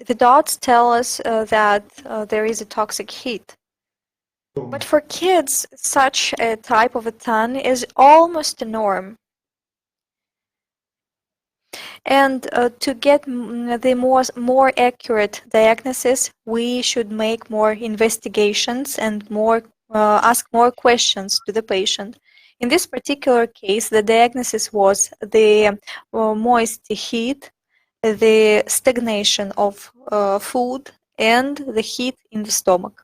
The dots tell us that there is a toxic heat. But for kids, such a type of a tongue is almost a norm. And to get the more accurate diagnosis, we should make more investigations and ask more questions to the patient. In this particular case, the diagnosis was the moist heat, the stagnation of food, and the heat in the stomach.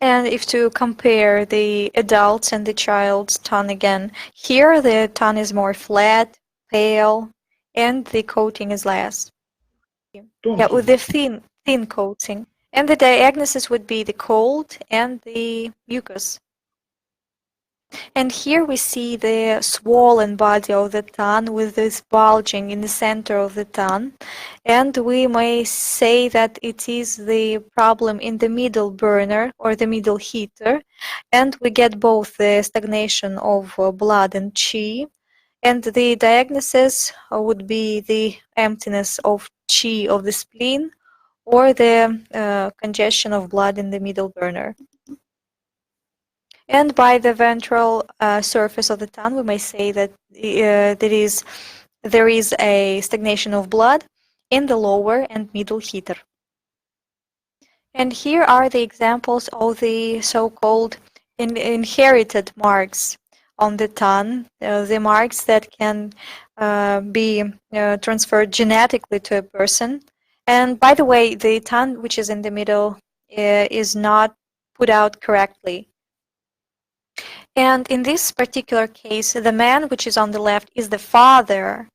And if to compare the adult's and the child's tongue again, here the tongue is more flat, pale, and the coating is less. Yeah, with the thin coating. And the diagnosis would be the cold and the mucus. And here we see the swollen body of the tongue with this bulging in the center of the tongue. And we may say that it is the problem in the middle burner or the middle heater. And we get both the stagnation of blood and qi. And the diagnosis would be the emptiness of qi of the spleen or the congestion of blood in the middle burner. And by the ventral surface of the tongue, we may say that there is a stagnation of blood in the lower and middle heater. And here are the examples of the so-called inherited marks on the tongue, the marks that can be transferred genetically to a person. And by the way, the tongue which is in the middle is not put out correctly. And in this particular case, the man which is on the left is the father,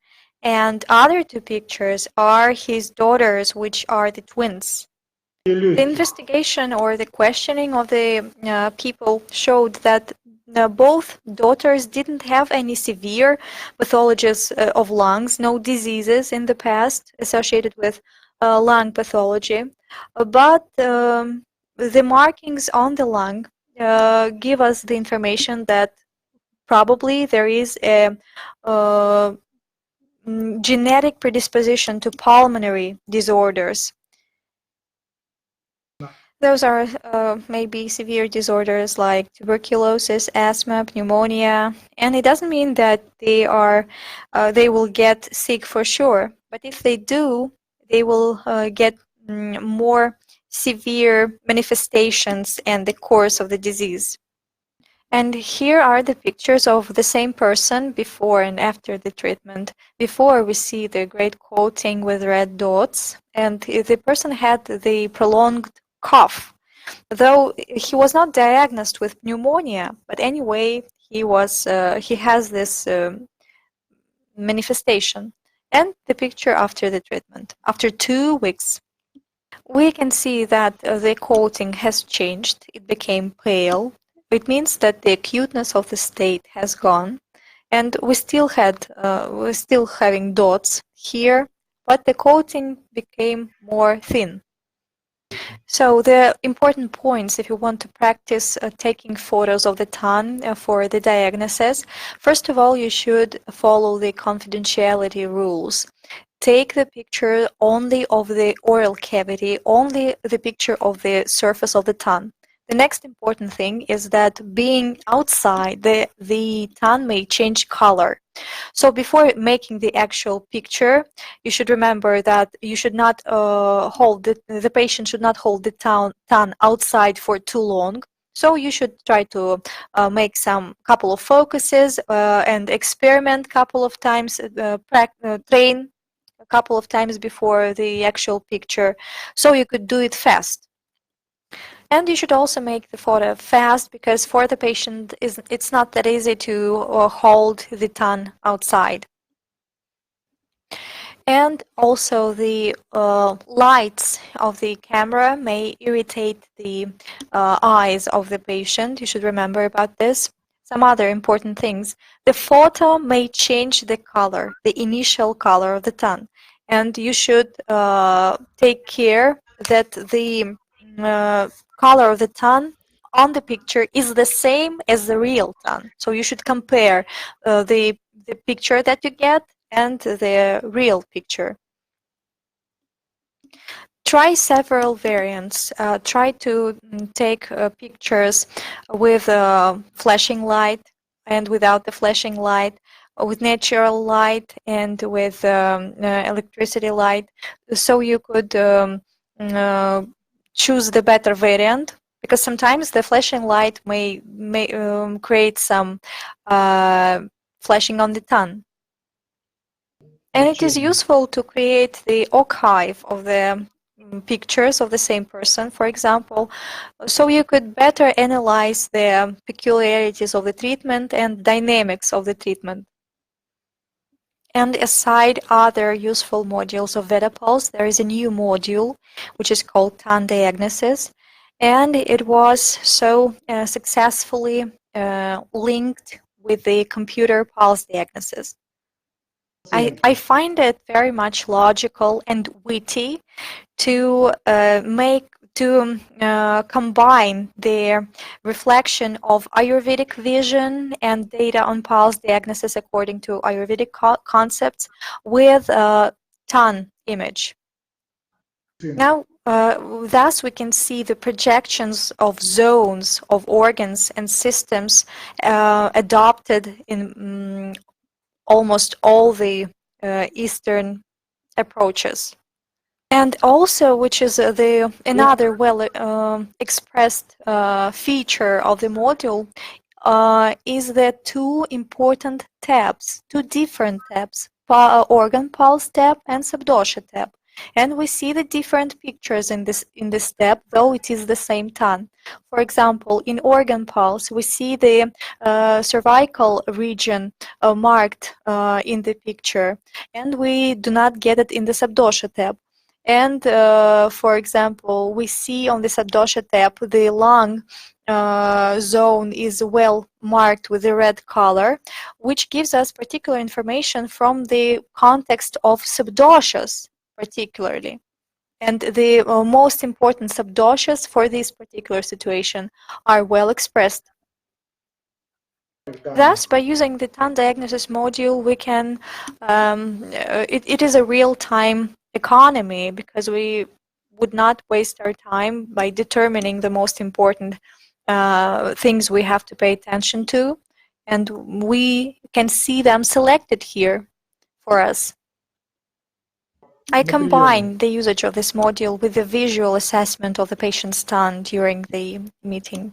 and other two pictures are his daughters, which are the twins. The investigation or the questioning of the people showed that both daughters didn't have any severe pathologies of lungs, no diseases in the past associated with lung pathology, but the markings on the lung give us the information that probably there is a genetic predisposition to pulmonary disorders. Those are maybe severe disorders like tuberculosis, asthma, pneumonia, and it doesn't mean that they will get sick for sure. But if they do, they will get more severe manifestations and the course of the disease. And here are the pictures of the same person before and after the treatment. Before, we see the great coating with red dots, and the person had the prolonged cough, though he was not diagnosed with pneumonia. But anyway, he has this manifestation. And the picture after the treatment, after 2 weeks. We can see that the coating has changed. It became pale. It means that the acuteness of the state has gone, and we're still having dots here, but the coating became more thin. So the important points, if you want to practice taking photos of the tongue for the diagnosis, first of all, you should follow the confidentiality rules. Take the picture only of the oral cavity, only the picture of the surface of the tongue. The next important thing is that being outside, the tongue may change color. So before making the actual picture, you should remember that you should not the patient should not hold the tongue outside for too long. So you should try to make couple of focuses and experiment couple of times, train a couple of times before the actual picture, so you could do it fast. And you should also make the photo fast, because for the patient it's not that easy to hold the tongue outside. And also the lights of the camera may irritate the eyes of the patient. You should remember about this. some other important things. The photo may change the color, the initial color of the tan, and you should take care that the color of the tan on the picture is the same as the real tan. So you should compare the picture that you get and the real picture. Try several variants. Try to take pictures with flashing light and without the flashing light, with natural light and with electricity light, so you could choose the better variant. Because sometimes the flashing light may create some flashing on the tan. And it is useful to create the archive of the pictures of the same person, for example, so you could better analyze the peculiarities of the treatment and dynamics of the treatment. And aside other useful modules of VedaPulse, there is a new module which is called TAN diagnosis, and it was so successfully linked with the computer pulse diagnosis. I find it very much logical and witty to combine the reflection of Ayurvedic vision and data on pulse diagnosis according to Ayurvedic concepts with TAN image. Now, thus we can see the projections of zones of organs and systems adopted in almost all the Eastern approaches. And also, which is another well expressed feature of the module, is the two important tabs, two different tabs, organ pulse tab and subdosha tab. And we see the different pictures in this tab, though it is the same tan. For example, in organ pulse, we see the cervical region marked in the picture, and we do not get it in the subdosha tab. And for example, we see on the subdosha tab the lung zone is well marked with the red color, which gives us particular information from the context of subdoshas particularly. And the most important subdoshas for this particular situation are well expressed. Thus, by using the TAN diagnosis module, we can, it is a real-time economy, because we would not waste our time by determining the most important things we have to pay attention to, and we can see them selected here for us. I combine the usage of this module with the visual assessment of the patient's TAN during the meeting.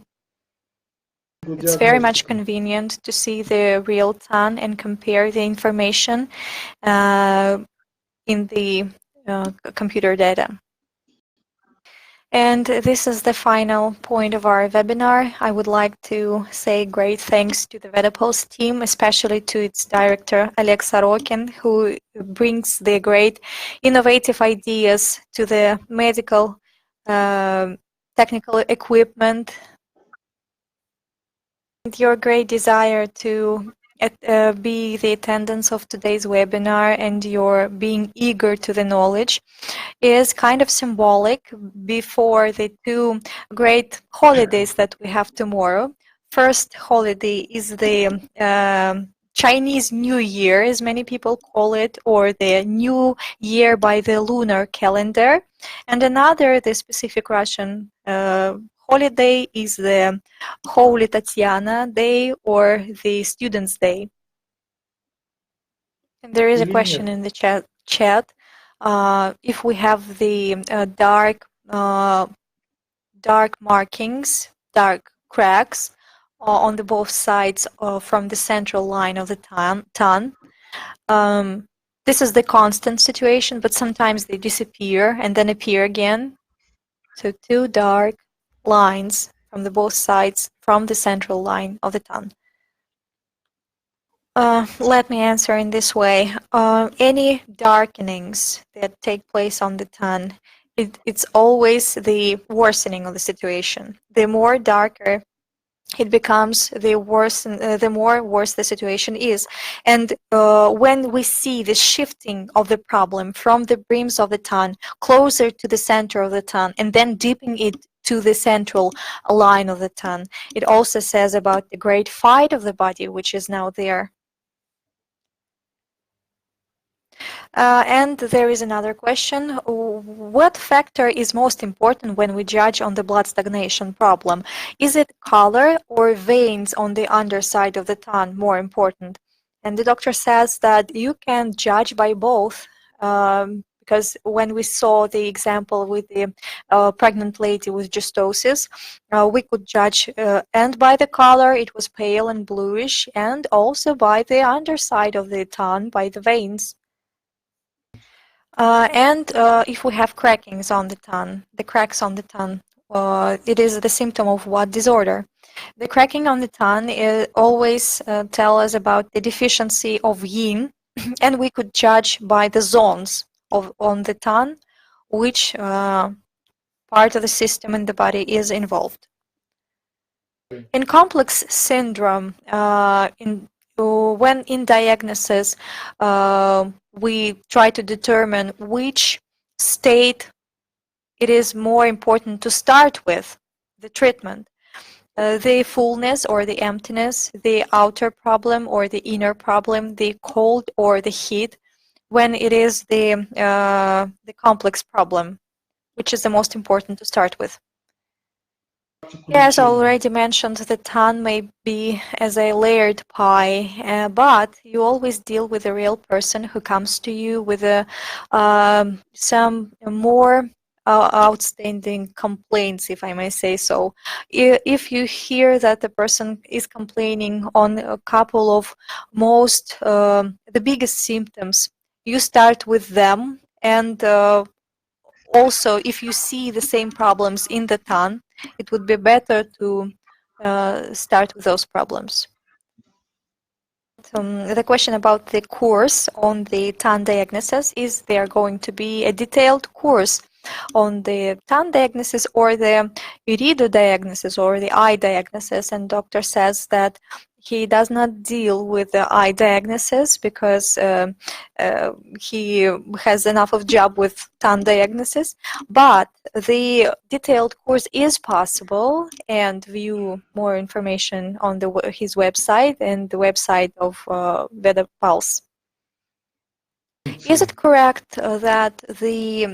It's very much convenient to see the real TAN and compare the information in the computer data. And this is the final point of our webinar. I would like to say great thanks to the VedaPulse team, especially to its director, Oleg Sorokin, who brings the great innovative ideas to the medical technical equipment. And your great desire to be the attendance of today's webinar and your being eager to the knowledge is kind of symbolic before the two great holidays that we have tomorrow. First holiday is the Chinese New Year, as many people call it, or the New Year by the lunar calendar. And another, the specific Russian holiday, is the Holy Tatiana Day or the Students' Day. And there is a question in the chat. If we have the dark markings, dark cracks on the both sides from the central line of the tan, this is the constant situation, but sometimes they disappear and then appear again. So two dark lines from the both sides from the central line of the tan. Let me answer in this way. Any darkenings that take place on the tan, it's always the worsening of the situation. The more darker it becomes the worse, the more worse the situation is. And when we see the shifting of the problem from the brims of the tongue closer to the center of the tongue and then dipping it to the central line of the tongue, it also says about the great fight of the body, which is now there. And there is another question. What factor is most important when we judge on the blood stagnation problem? Is it color or veins on the underside of the tongue more important? And the doctor says that you can judge by both, because when we saw the example with the pregnant lady with justosis, we could judge and by the color, it was pale and bluish, and also by the underside of the tongue, by the veins. And if we have crackings on the tongue, the cracks on the tongue, it is the symptom of what disorder? The cracking on the tongue always tell us about the deficiency of yin, and we could judge by the zones on the tongue, which part of the system in the body is involved. In complex syndrome, when in diagnosis, we try to determine which state it is more important to start with the treatment. The fullness or the emptiness, the outer problem or the inner problem, the cold or the heat, when it is the complex problem, which is the most important to start with. As already mentioned, the tongue may be as a layered pie, but you always deal with a real person who comes to you with some more outstanding complaints, if I may say so. If you hear that the person is complaining on a couple of the biggest symptoms, you start with them, and also, if you see the same problems in the tongue, it would be better to start with those problems. The question about the course on the tongue diagnosis, is there going to be a detailed course on the tongue diagnosis or the irido diagnosis or the eye diagnosis? And doctor says that he does not deal with the eye diagnosis because he has enough of job with tongue diagnosis, but the detailed course is possible, and view more information on his website and the website of VedaPulse. Is it correct that the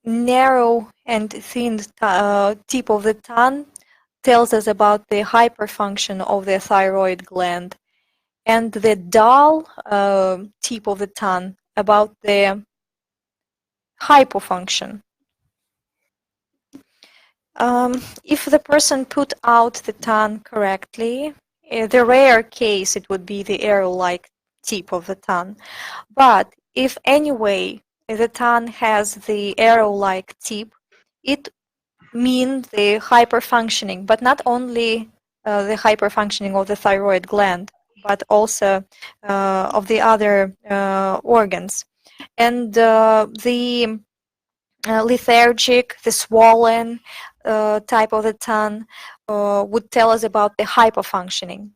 narrow and thin tip of the tongue tells us about the hyperfunction of the thyroid gland, and the dull tip of the tongue about the hypofunction? If the person put out the tongue correctly, the rare case it would be the arrow-like tip of the tongue. But if anyway the tongue has the arrow-like tip, it means the hyperfunctioning, but not only the hyperfunctioning of the thyroid gland, but also of the other organs. And the lethargic, the swollen type of the tongue would tell us about the hypofunctioning.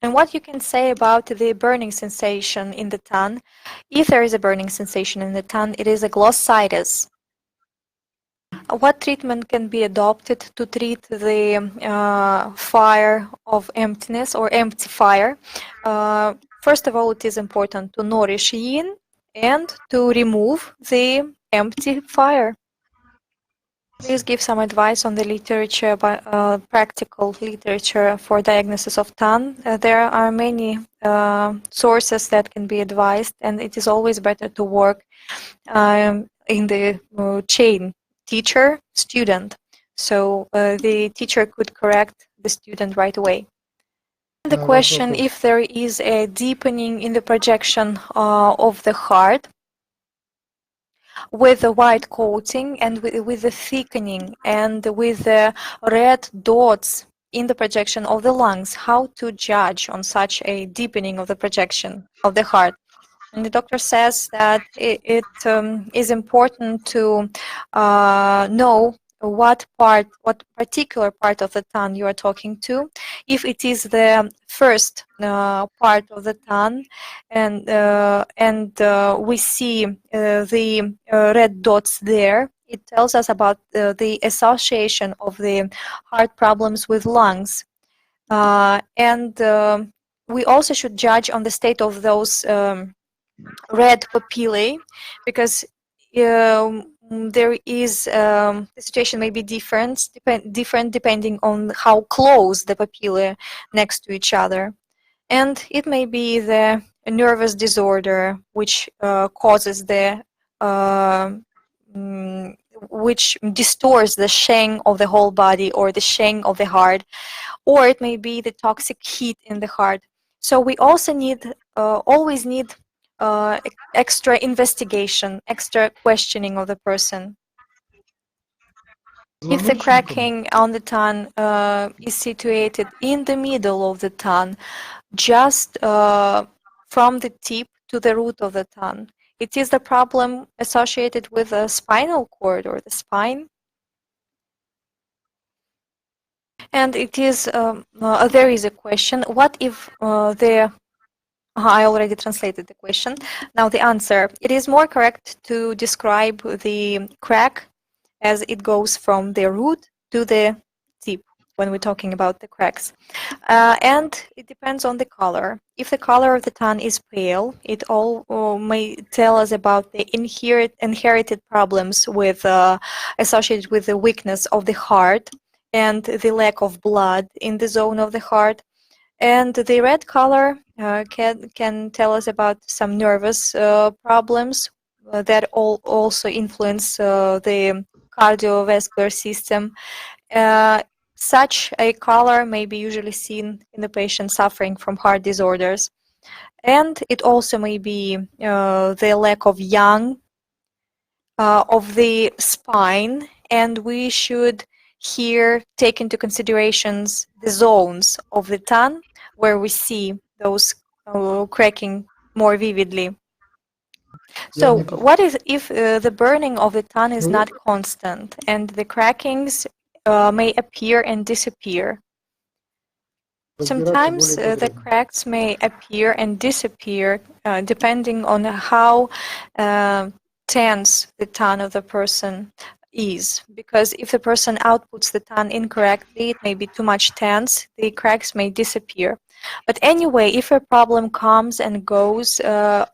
And what you can say about the burning sensation in the tongue? If there is a burning sensation in the tongue, it is a glossitis. What treatment can be adopted to treat the fire of emptiness or empty fire? First of all, it is important to nourish yin and to remove the empty fire. Please give some advice on the literature, practical literature for diagnosis of tongue. There are many sources that can be advised, and it is always better to work in the chain teacher, student. So the teacher could correct the student right away. The question, if there is a deepening in the projection of the heart, with the white coating and with the thickening and with the red dots in the projection of the lungs, how to judge on such a deepening of the projection of the heart? And the doctor says that it is important to know what particular part of the tongue you are talking to. If it is the first part of the tongue, and we see the red dots there, it tells us about the association of the heart problems with lungs. And we also should judge on the state of those red papillae, because there is the situation may be different depending on how close the papillae next to each other. And it may be the nervous disorder which causes the which distorts the shape of the whole body or the shape of the heart, or it may be the toxic heat in the heart. So we also need always need extra investigation, extra questioning of the person. If the cracking on the tongue is situated in the middle of the tongue, just from the tip to the root of the tongue, it is the problem associated with the spinal cord or the spine. And it is there is a question: what if I already translated the question. Now the answer: it is more correct to describe the crack as it goes from the root to the tip when we're talking about the cracks. And it depends on the color. If the color of the tongue is pale, it all may tell us about the inherited problems with associated with the weakness of the heart and the lack of blood in the zone of the heart. And the red color can tell us about some nervous problems that also influence the cardiovascular system. Such a color may be usually seen in the patient suffering from heart disorders. And it also may be the lack of yang of the spine, and we should here take into considerations the zones of the tongue where we see those cracking more vividly. So what is if the burning of the tongue is not constant and the crackings may appear and disappear? Sometimes the cracks may appear and disappear depending on how tense the tongue of the person is, because if the person outputs the tongue incorrectly, it may be too much tense, the cracks may disappear. But anyway, if a problem comes and goes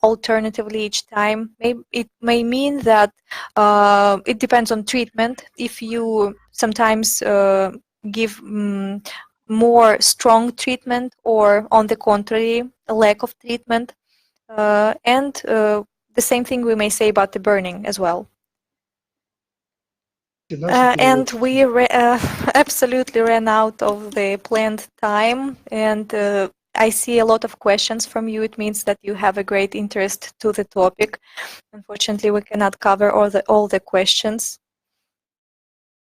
alternatively each time, it may mean that it depends on treatment. If you sometimes give more strong treatment, or on the contrary, a lack of treatment, and the same thing we may say about the burning as well. And we absolutely ran out of the planned time, and I see a lot of questions from you. It means that you have a great interest to the topic. Unfortunately, we cannot cover all the questions.